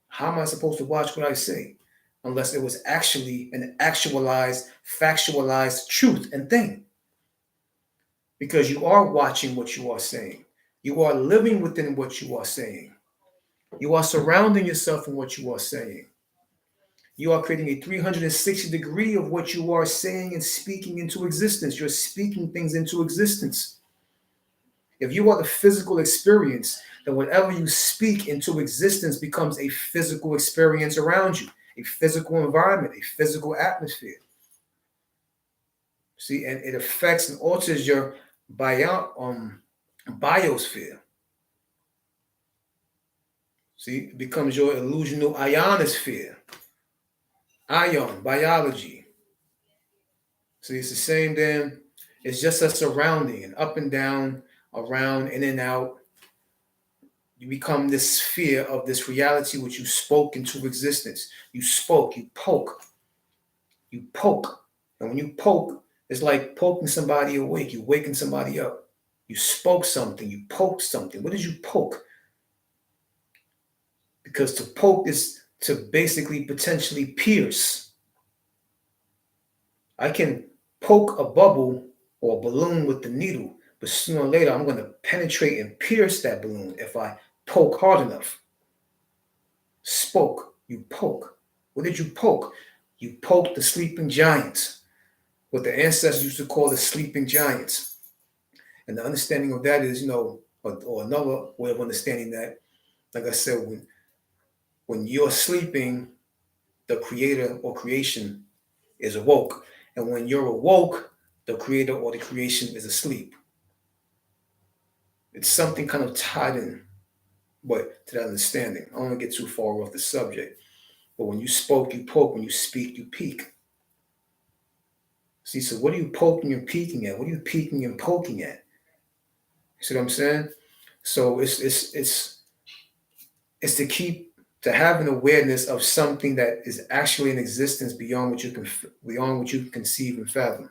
How am I supposed to watch what I say? Unless it was actually an actualized, factualized truth and thing. Because you are watching what you are saying. You are living within what you are saying. You are surrounding yourself in what you are saying. You are creating a 360 degree of what you are saying and speaking into existence. You're speaking things into existence. If you are the physical experience, then whatever you speak into existence becomes a physical experience around you, a physical environment, a physical atmosphere. See, and it affects and alters your biosphere. See, it becomes your illusional ionosphere. Ion, biology. See, it's the same damn, it's just a surrounding, and up and down, around, in and out. You become this sphere of this reality which you spoke into existence. You spoke, you poke. You poke. And when you poke, it's like poking somebody awake. You waking somebody up. You spoke something. You poked something. What did you poke? Because to poke is to basically potentially pierce. I can poke a bubble or a balloon with the needle, but sooner or later I'm going to penetrate and pierce that balloon if I poke hard enough. Spoke, you poke. What did you poke? You poked the sleeping giants. what the ancestors used to call the sleeping giants. And the understanding of that is, or another way of understanding that, like I said, when you're sleeping, the creator or creation is awoke. And when you're awoke, the creator or the creation is asleep. It's something kind of tied in, but to that understanding. I don't want to get too far off the subject. But when you spoke, you poke. When you speak, you peek. See, so what are you poking and peeking at? What are you peeking and poking at? You see what I'm saying? So it's to have an awareness of something that is actually in existence beyond what you can conceive and fathom.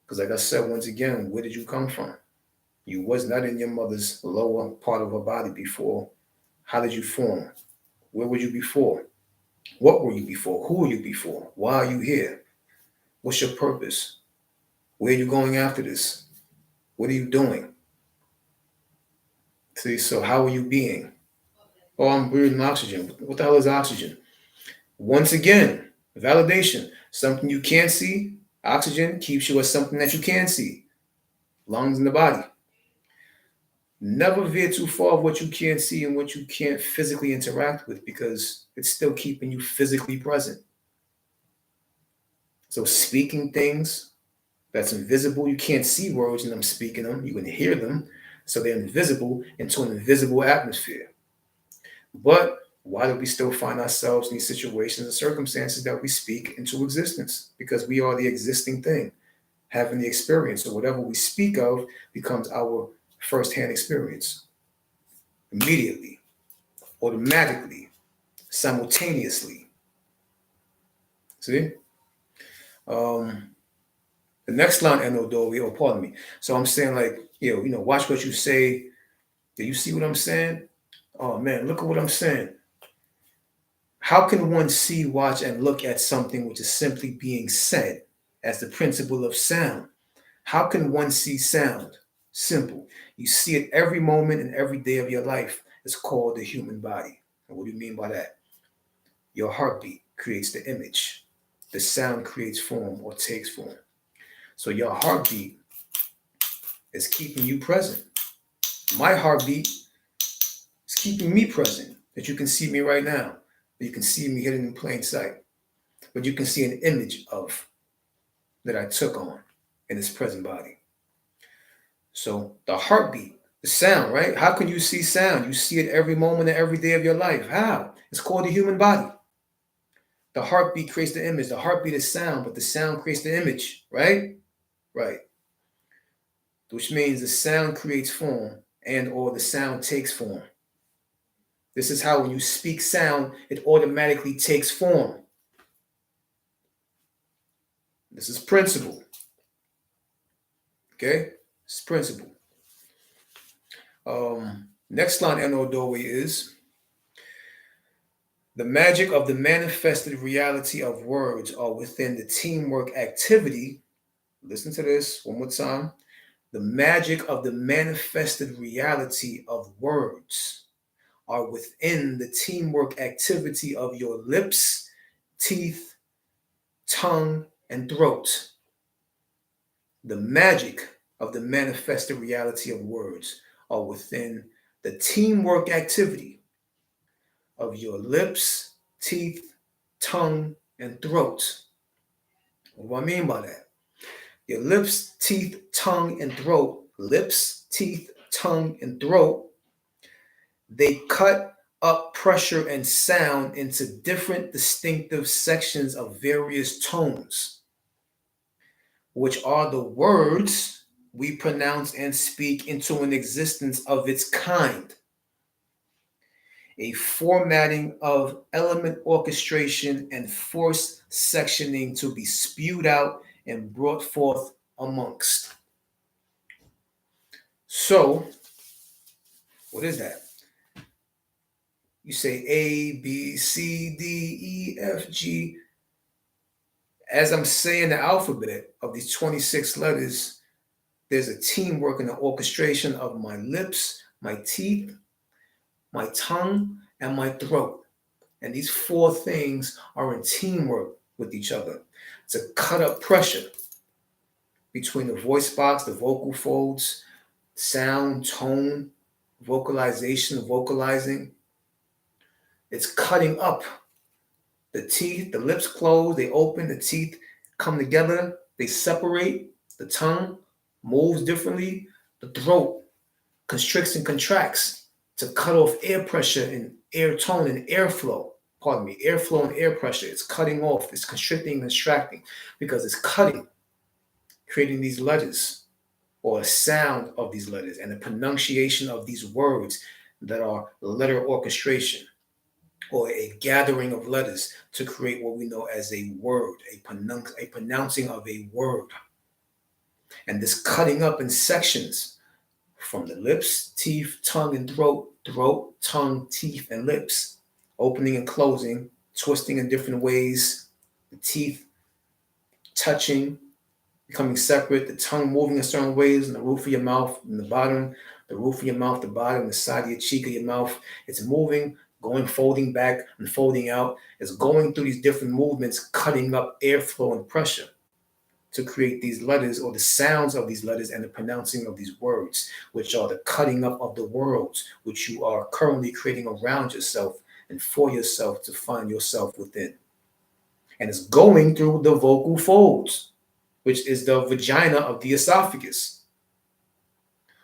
Because like I said, once again, where did you come from? You was not in your mother's lower part of her body before. How did you form? Where were you before? What were you before? Who were you before? Why are you here? What's your purpose? Where are you going after this? What are you doing? See, so how are you being? Oh, I'm breathing oxygen. What the hell is oxygen? Once again, validation. Something you can't see. Oxygen keeps you as something that you can see. Lungs in the body. Never veer too far of what you can't see and what you can't physically interact with, because it's still keeping you physically present. So speaking things that's invisible, you can't see words and I'm speaking them. You can hear them. So they're invisible into an invisible atmosphere. But why do we still find ourselves in these situations and circumstances that we speak into existence? Because we are the existing thing, having the experience. So whatever we speak of becomes our firsthand experience. Immediately, automatically, simultaneously. See? The next line, Enodori, pardon me. So I'm saying, like, watch what you say. Do you see what I'm saying? Oh man, look at what I'm saying. How can one see, watch, and look at something which is simply being said as the principle of sound? How can one see sound? Simple. You see it every moment and every day of your life. It's called the human body. And what do you mean by that? Your heartbeat creates the image. The sound creates form or takes form. So your heartbeat is keeping you present. My heartbeat is keeping me present. That you can see me right now. That you can see me hidden in plain sight. But you can see an image of that I took on in this present body. So the heartbeat, the sound, right? How can you see sound? You see it every moment and every day of your life. How? It's called the human body. The heartbeat creates the image. The heartbeat is sound, but the sound creates the image, right? Right. Which means the sound creates form and or the sound takes form. This is how when you speak sound, it automatically takes form. This is principle. Okay? It's principle. Next line, Enodori, is the magic of the manifested reality of words are within the teamwork activity. Listen to this one more time. The magic of the manifested reality of words are within the teamwork activity of your lips, teeth, tongue, and throat. The magic of the manifested reality of words are within the teamwork activity of your lips, teeth, tongue, and throat. What do I mean by that? Your lips, teeth, tongue, and throat. Lips, teeth, tongue, and throat. They cut up pressure and sound into different distinctive sections of various tones, which are the words we pronounce and speak into an existence of its kind. A formatting of element orchestration and force sectioning to be spewed out and brought forth amongst. So, what is that? You say A, B, C, D, E, F, G. As I'm saying the alphabet of these 26 letters, there's a teamwork and an orchestration of my lips, my teeth, my tongue, and my throat. And these four things are in teamwork with each other to cut up pressure between the voice box, the vocal folds, sound, tone, vocalization, vocalizing. It's cutting up the teeth, the lips close, they open, the teeth come together, they separate, the tongue moves differently, the throat constricts and contracts to cut off air pressure and air tone and airflow. Pardon me, airflow and air pressure. It's cutting off, it's constricting and extracting because it's cutting, creating these letters or a sound of these letters and the pronunciation of these words that are letter orchestration or a gathering of letters to create what we know as a word, a pronouncing of a word. And this cutting up in sections from the lips, teeth, tongue, and throat, throat, tongue, teeth, and lips, opening and closing, twisting in different ways, the teeth touching, becoming separate, the tongue moving in certain ways, and the roof of your mouth, and the bottom, the roof of your mouth, the bottom, the side of your cheek of your mouth. It's moving, going, folding back and folding out. It's going through these different movements, cutting up airflow and pressure to create these letters or the sounds of these letters and the pronouncing of these words, which are the cutting up of the worlds, which you are currently creating around yourself and for yourself to find yourself within. And it's going through the vocal folds, which is the vagina of the esophagus.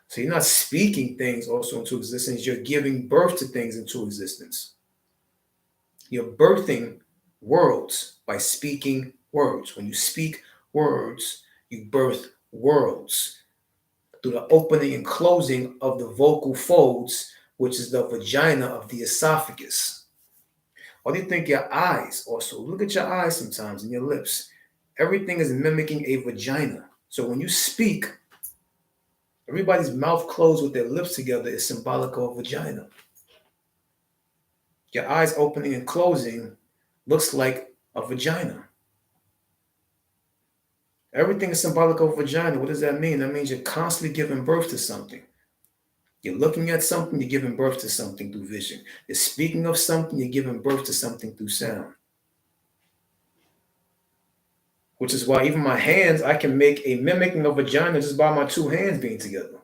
So you're not speaking things also into existence, you're giving birth to things into existence. You're birthing worlds by speaking words. When you speak words, you birth worlds through the opening and closing of the vocal folds, which is the vagina of the esophagus. Or do you think your eyes also? Look at your eyes sometimes and your lips. Everything is mimicking a vagina. So when you speak, everybody's mouth closed with their lips together is symbolic of a vagina. Your eyes opening and closing looks like a vagina. Everything is symbolic of a vagina. What does that mean? That means you're constantly giving birth to something. You're looking at something, you're giving birth to something through vision. You're speaking of something, you're giving birth to something through sound. Which is why even my hands, I can make a mimicking of vagina just by my two hands being together.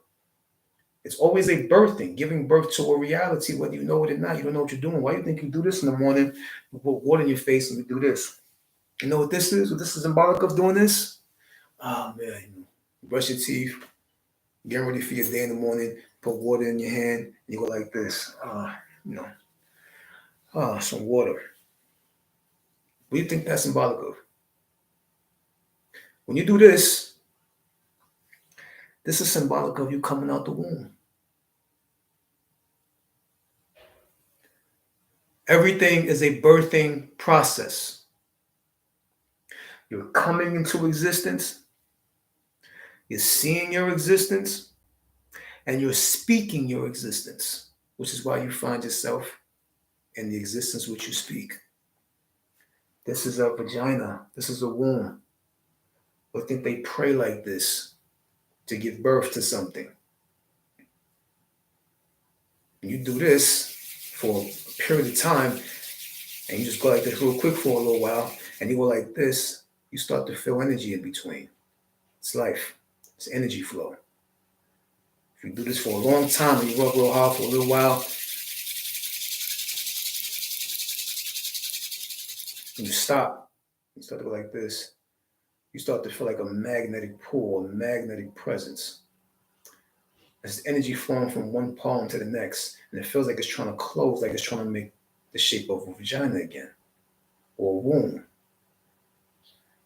It's always a birthing, giving birth to a reality, whether you know it or not. You don't know what you're doing. Why do you think you do this in the morning? You put water in your face and you do this. You know what this is? What this is symbolic of doing this? Oh man, you brush your teeth, getting ready for your day in the morning, put water in your hand, and you go like this. Some water. What do you think that's symbolic of? When you do this, this is symbolic of you coming out the womb. Everything is a birthing process. You're coming into existence, you're seeing your existence, and you're speaking your existence, which is why you find yourself in the existence which you speak. This is a vagina. This is a womb. I think they pray like this to give birth to something. You do this for a period of time, and you just go like this real quick for a little while, and you go like this, you start to feel energy in between. It's life. It's energy flow. If you do this for a long time and you work real hard for a little while, and you stop, you start to go like this, you start to feel like a magnetic pull, a magnetic presence. There's energy flowing from one palm to the next, and it feels like it's trying to close, like it's trying to make the shape of a vagina again, or a womb.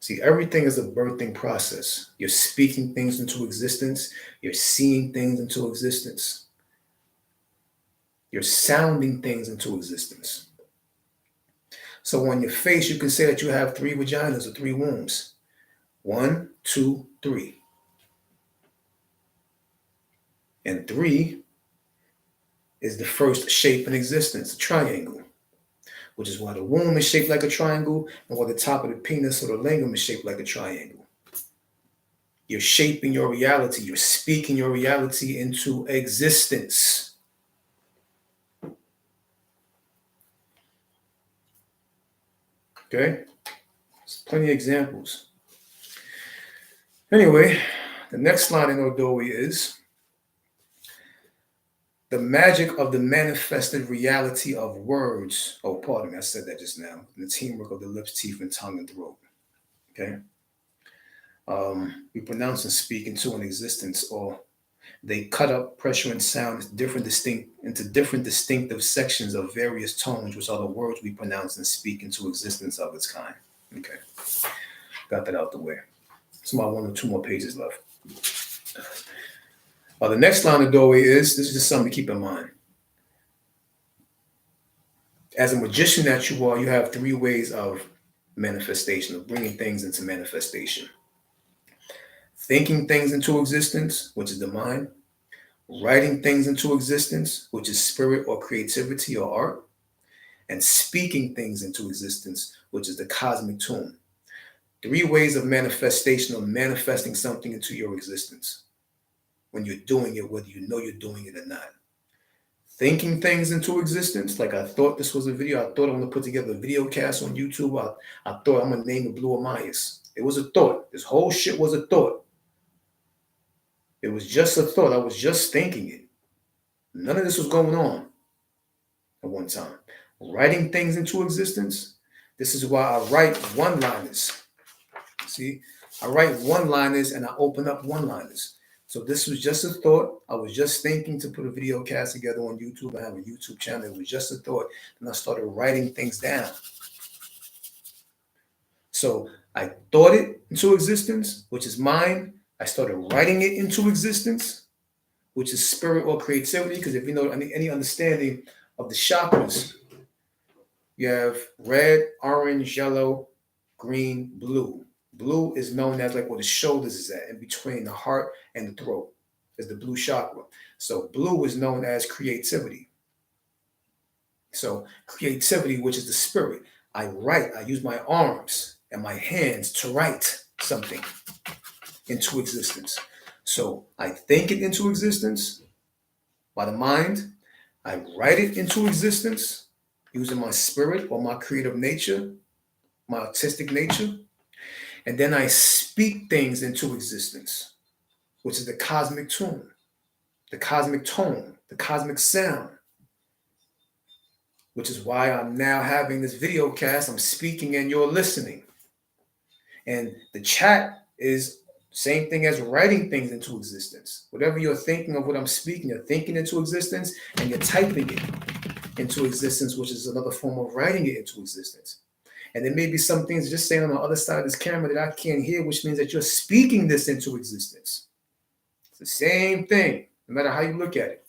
See, everything is a birthing process. You're speaking things into existence. You're seeing things into existence. You're sounding things into existence. So on your face, you can say that you have 3 vaginas or 3 wombs. 1, 2, 3. And 3 is the first shape in existence, a triangle, which is why the womb is shaped like a triangle and why the top of the penis or the lingam is shaped like a triangle. You're shaping your reality. You're speaking your reality into existence. Okay? Plenty of examples. Anyway, the next line in Odoi is the magic of the manifested reality of words. Oh, pardon me, I said that just now. The teamwork of the lips, teeth, and tongue and throat. Okay. We pronounce and speak into an existence, or they cut up pressure and sound into different distinctive sections of various tones, which are the words we pronounce and speak into existence of its kind. Okay. Got that out the way. It's about 1 or 2 more pages left. The next line of Doe is, this is just something to keep in mind. As a magician that you are, you have 3 ways of manifestation, of bringing things into manifestation. Thinking things into existence, which is the mind. Writing things into existence, which is spirit or creativity or art. And speaking things into existence, which is the cosmic tune. 3 ways of manifestation, of manifesting something into your existence. When you're doing it, whether you know you're doing it or not. Thinking things into existence, like I thought this was a video. I thought I'm going to put together a video cast on YouTube. I thought I'm going to name the bluamas. It was a thought. This whole shit was a thought. It was just a thought. I was just thinking it. None of this was going on at one time. Writing things into existence. This is why I write one-liners. See, I write one-liners and I open up one-liners. So this was just a thought. I was just thinking to put a video cast together on YouTube. I have a YouTube channel. It was just a thought. And I started writing things down. So I thought it into existence, which is mind. I started writing it into existence, which is spirit or creativity. Because if you know any understanding of the chakras, you have red, orange, yellow, green, blue. Blue is known as like where the shoulders is at, in between the heart and the throat, is the blue chakra. So blue is known as creativity. So creativity, which is the spirit. I write, I use my arms and my hands to write something into existence. So I think it into existence by the mind. I write it into existence using my spirit or my creative nature, my artistic nature. And then I speak things into existence, which is the cosmic tune, the cosmic tone, the cosmic sound, which is why I'm now having this video cast. I'm speaking and you're listening. And the chat is same thing as writing things into existence. Whatever you're thinking of what I'm speaking, you're thinking into existence and you're typing it into existence, which is another form of writing it into existence. And there may be some things just saying on the other side of this camera that I can't hear, which means that you're speaking this into existence. It's the same thing, no matter how you look at it.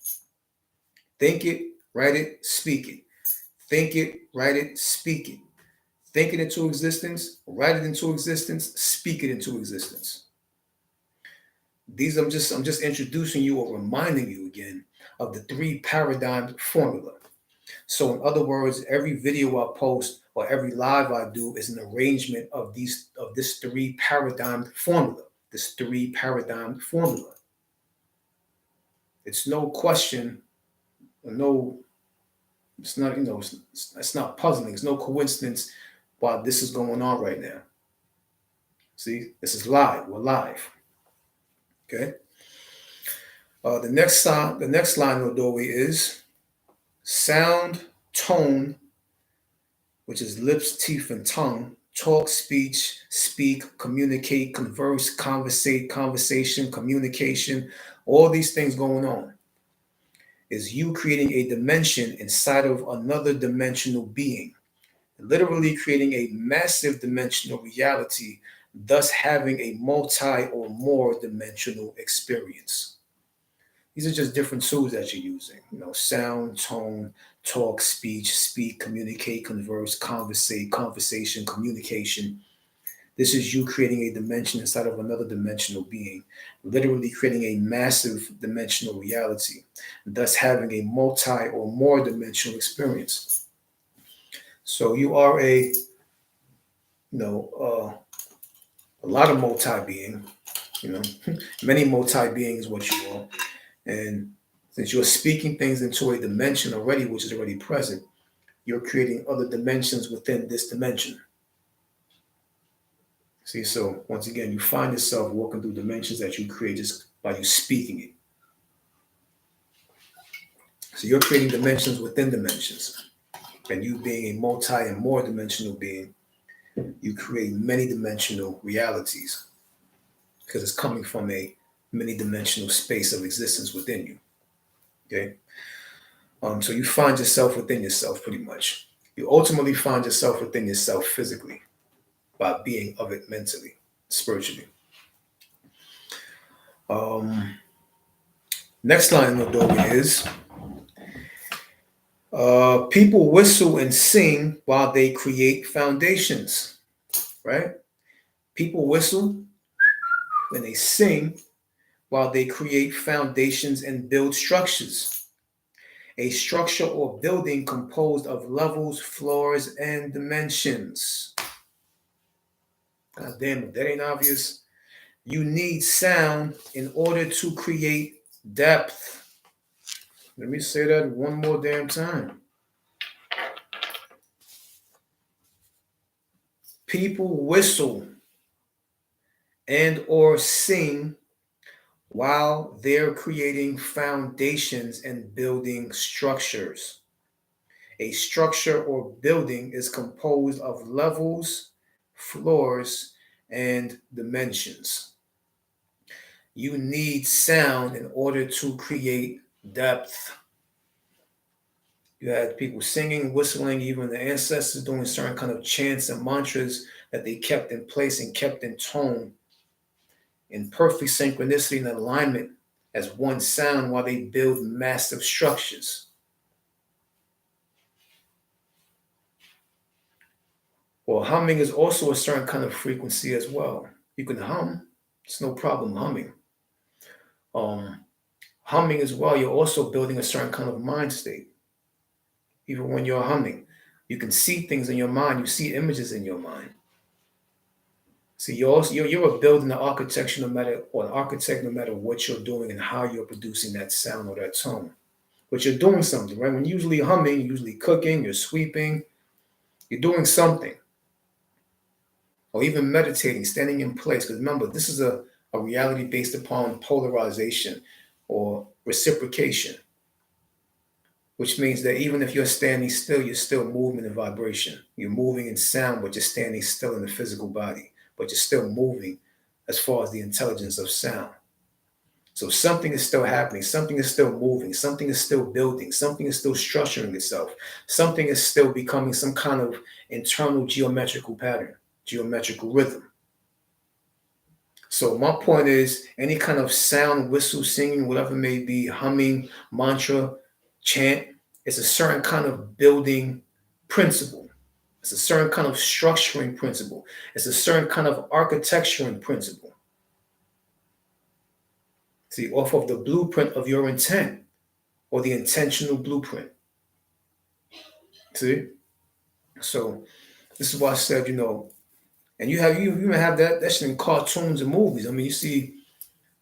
Think it, write it, speak it. Think it, write it, speak it. Think it into existence, write it into existence, speak it into existence. These I'm just introducing you or reminding you again of the 3 paradigm formula. So in other words, every video I post or every live I do is an arrangement of this 3 paradigm formula. This 3 paradigm formula. It's no question, no, it's not, it's not puzzling. It's no coincidence why this is going on right now. See, this is live. We're live. Okay. The next line of Doe is sound, tone, which is lips, teeth, and tongue. Talk, speech, speak, communicate, converse, conversate, conversation, communication. All these things going on is you creating a dimension inside of another dimensional being, literally creating a massive dimensional reality, thus having a multi or more dimensional experience. These are just different tools that you're using. Sound, tone, talk, speech, speak, communicate, converse, conversate, conversation, communication. This is you creating a dimension inside of another dimensional being, literally creating a massive dimensional reality, thus having a multi or more dimensional experience. So you are a lot of multi-being, many multi-beings what you are. And since you're speaking things into a dimension already, which is already present, you're creating other dimensions within this dimension. See, so once again, you find yourself walking through dimensions that you create just by you speaking it. So you're creating dimensions within dimensions. And you being a multi and more dimensional being, you create many dimensional realities because it's coming from a many dimensional space of existence within you. Okay. So you find yourself within yourself pretty much. You ultimately find yourself within yourself physically by being of it mentally, spiritually. Um, Next line in the Adobe is people whistle and sing while they create foundations, right? People whistle and they sing while they create foundations and build structures. A structure or building composed of levels, floors, and dimensions. God damn, if that ain't obvious. You need sound in order to create depth. Let me say that one more damn time. People whistle and or sing while they're creating foundations and building structures. A structure or building is composed of levels, floors, and dimensions. You need sound in order to create depth. You had people singing, whistling, even the ancestors doing certain kind of chants and mantras that they kept in place and kept in tone in perfect synchronicity and alignment as one sound while they build massive structures. Well, humming is also a certain kind of frequency as well. You can hum, it's no problem humming. Um, Humming as well, you're also building a certain kind of mind state. Even when you're humming, you can see things in your mind, you see images in your mind. See, you're building an architecture no matter, or an architect no matter what you're doing and how you're producing that sound or that tone. But you're doing something, right? When you're usually humming, you're usually cooking, you're sweeping, you're doing something. Or even meditating, standing in place. Because remember, this is a reality based upon polarization or reciprocation, which means that even if you're standing still, you're still moving in vibration. You're moving in sound, but you're standing still in the physical body, but you're still moving as far as the intelligence of sound. So something is still happening, something is still moving, something is still building, something is still structuring itself, something is still becoming some kind of internal geometrical pattern, geometrical rhythm. So my point is any kind of sound, whistle, singing, whatever it may be, humming, mantra, chant, it's a certain kind of building principle. It's a certain kind of structuring principle. It's a certain kind of architecturing principle. See, off of the blueprint of your intent or the intentional blueprint. See? So this is why I said, and you even have that shit in cartoons and movies. I mean, you see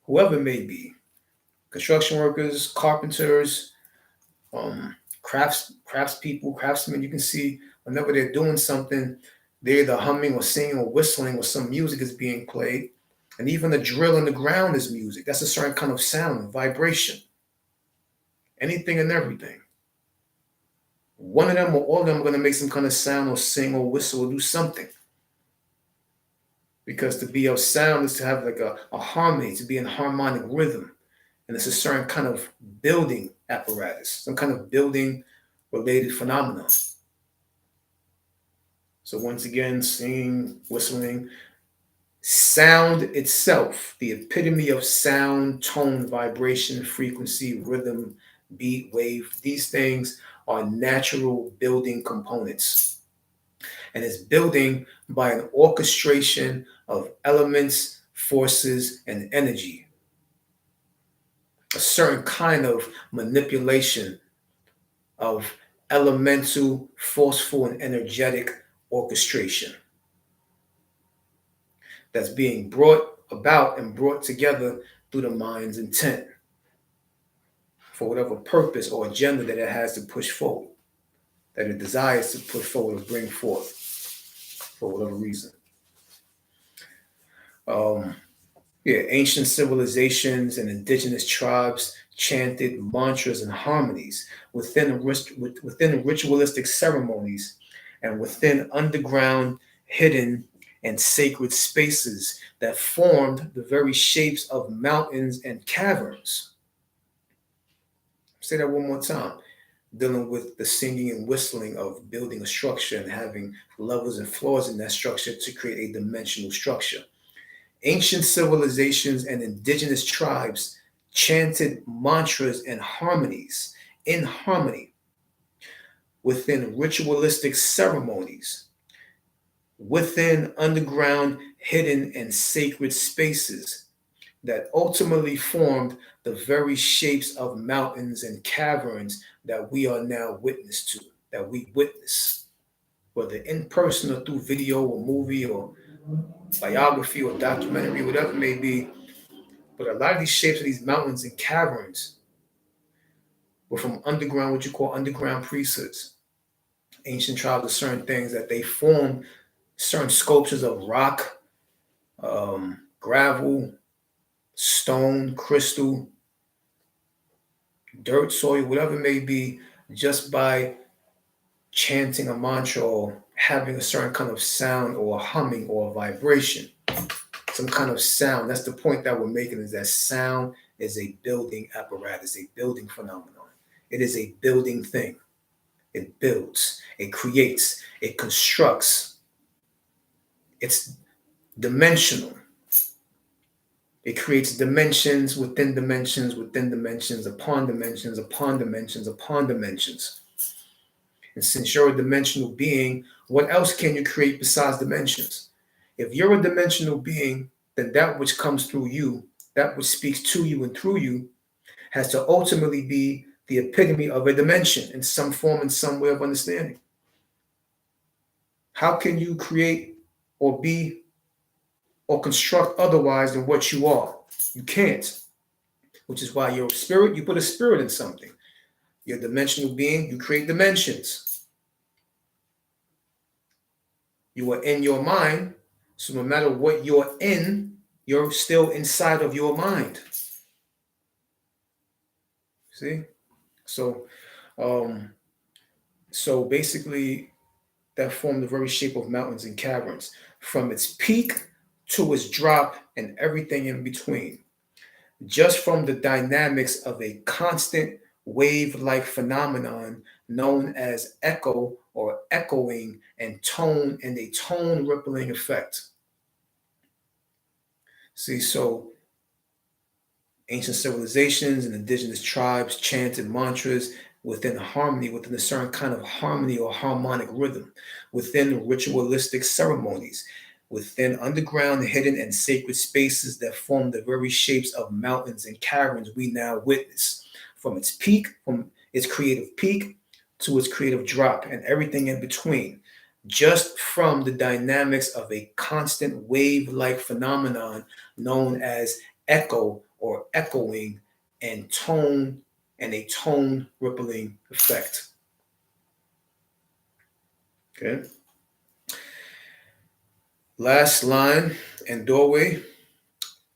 whoever it may be, construction workers, carpenters, craftspeople, craftsmen. You can see whenever they're doing something, they're either humming or singing or whistling or some music is being played. And even the drill in the ground is music. That's a certain kind of sound, vibration. Anything and everything. One of them or all of them are going to make some kind of sound or sing or whistle or do something. Because to be of sound is to have like a harmony, to be in harmonic rhythm. And it's a certain kind of building apparatus, some kind of building related phenomenon. So once again, singing, whistling, sound itself, the epitome of sound, tone, vibration, frequency, rhythm, beat, wave, these things are natural building components. And it's building by an orchestration of elements, forces, and energy. A certain kind of manipulation of elemental, forceful, and energetic orchestration that's being brought about and brought together through the mind's intent for whatever purpose or agenda that it has to push forward, that it desires to put forward or bring forth for whatever reason. Um, yeah, ancient civilizations and indigenous tribes chanted mantras and harmonies within ritualistic ceremonies and within underground, hidden, and sacred spaces that formed the very shapes of mountains and caverns. Say that one more time. Dealing with the singing and whistling of building a structure and having levels and floors in that structure to create a dimensional structure. Ancient civilizations and indigenous tribes chanted mantras and harmonies in harmony within ritualistic ceremonies, within underground, hidden, and sacred spaces that ultimately formed the very shapes of mountains and caverns that we are now witness to, that we witness, whether in person or through video or movie or biography or documentary, whatever it may be. But a lot of these shapes of these mountains and caverns were from underground, what you call underground priesthoods. Ancient tribes of certain things that they formed certain sculptures of rock, gravel, stone, crystal, dirt, soil, whatever it may be, just by chanting a mantra or having a certain kind of sound or a humming or a vibration, some kind of sound. That's the point that we're making, is that sound is a building apparatus, a building phenomenon. It is a building thing. It builds, it creates, it constructs. It's dimensional. It creates dimensions within dimensions within dimensions upon dimensions upon dimensions upon dimensions. And since you're a dimensional being, what else can you create besides dimensions? If you're a dimensional being, then that which comes through you, that which speaks to you and through you, has to ultimately be the epitome of a dimension in some form, in some way of understanding. How can you create or be or construct otherwise than what you are? You can't, which is why you're a spirit, you put a spirit in something. You're a dimensional being, you create dimensions. You are in your mind, so no matter what you're in, you're still inside of your mind. See? So, um, so basically, that formed the very shape of mountains and caverns, from its peak to its drop and everything in between, just from the dynamics of a constant wave-like phenomenon known as echo or echoing and tone and a tone rippling effect. See, so ancient civilizations and indigenous tribes chanted mantras within harmony, within a certain kind of harmony or harmonic rhythm, within ritualistic ceremonies, within underground, hidden, and sacred spaces that form the very shapes of mountains and caverns we now witness. From its peak, from its creative peak to its creative drop, and everything in between, just from the dynamics of a constant wave like phenomenon known as echo or echoing and tone and a tone rippling effect. Okay. Last line and doorway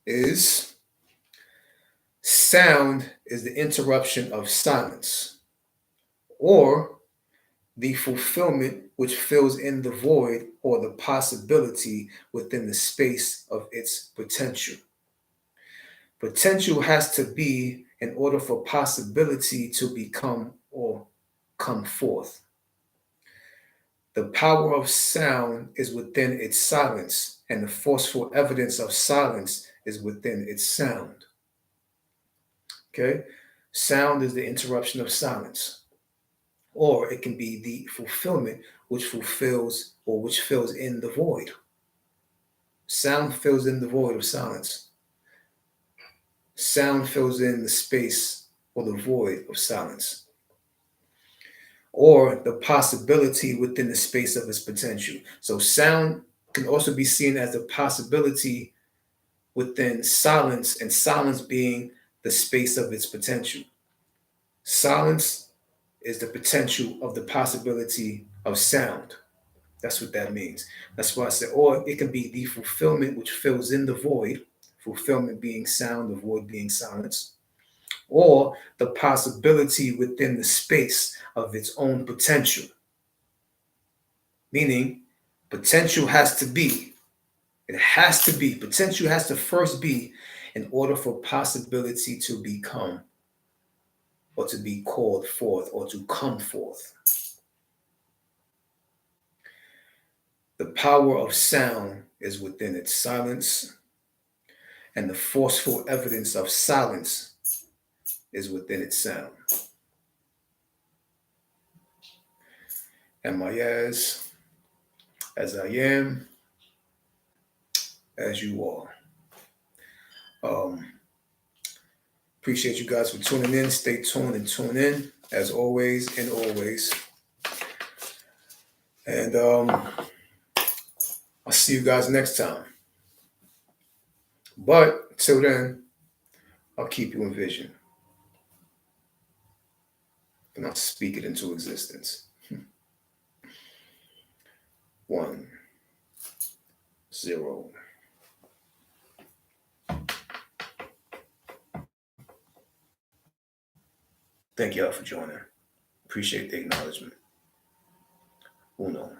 is sound is the interruption of silence, or the fulfillment which fills in the void or the possibility within the space of its potential. Potential has to be in order for possibility to become or come forth. The power of sound is within its silence, and the forceful evidence of silence is within its sound. Okay? Sound is the interruption of silence, or it can be the fulfillment which fulfills or which fills in the void. Sound fills in the void of silence. Sound fills in the space or the void of silence, or the possibility within the space of its potential. So sound can also be seen as a possibility within silence, and silence being the space of its potential. Silence is the potential of the possibility of sound. That's what that means. That's why I said, or it can be the fulfillment which fills in the void, fulfillment being sound, the void being silence, or the possibility within the space of its own potential. Meaning, potential has to be, it has to be, potential has to first be in order for possibility to become or to be called forth or to come forth. The power of sound is within its silence, and the forceful evidence of silence is within its sound. Am I as I am, as you are? Appreciate you guys for tuning in. Stay tuned and tune in, as always and always. And I'll see you guys next time. But till then, I'll keep you in vision. And I'll speak it into existence. 1, 0. Thank y'all for joining. Appreciate the acknowledgement. Uno.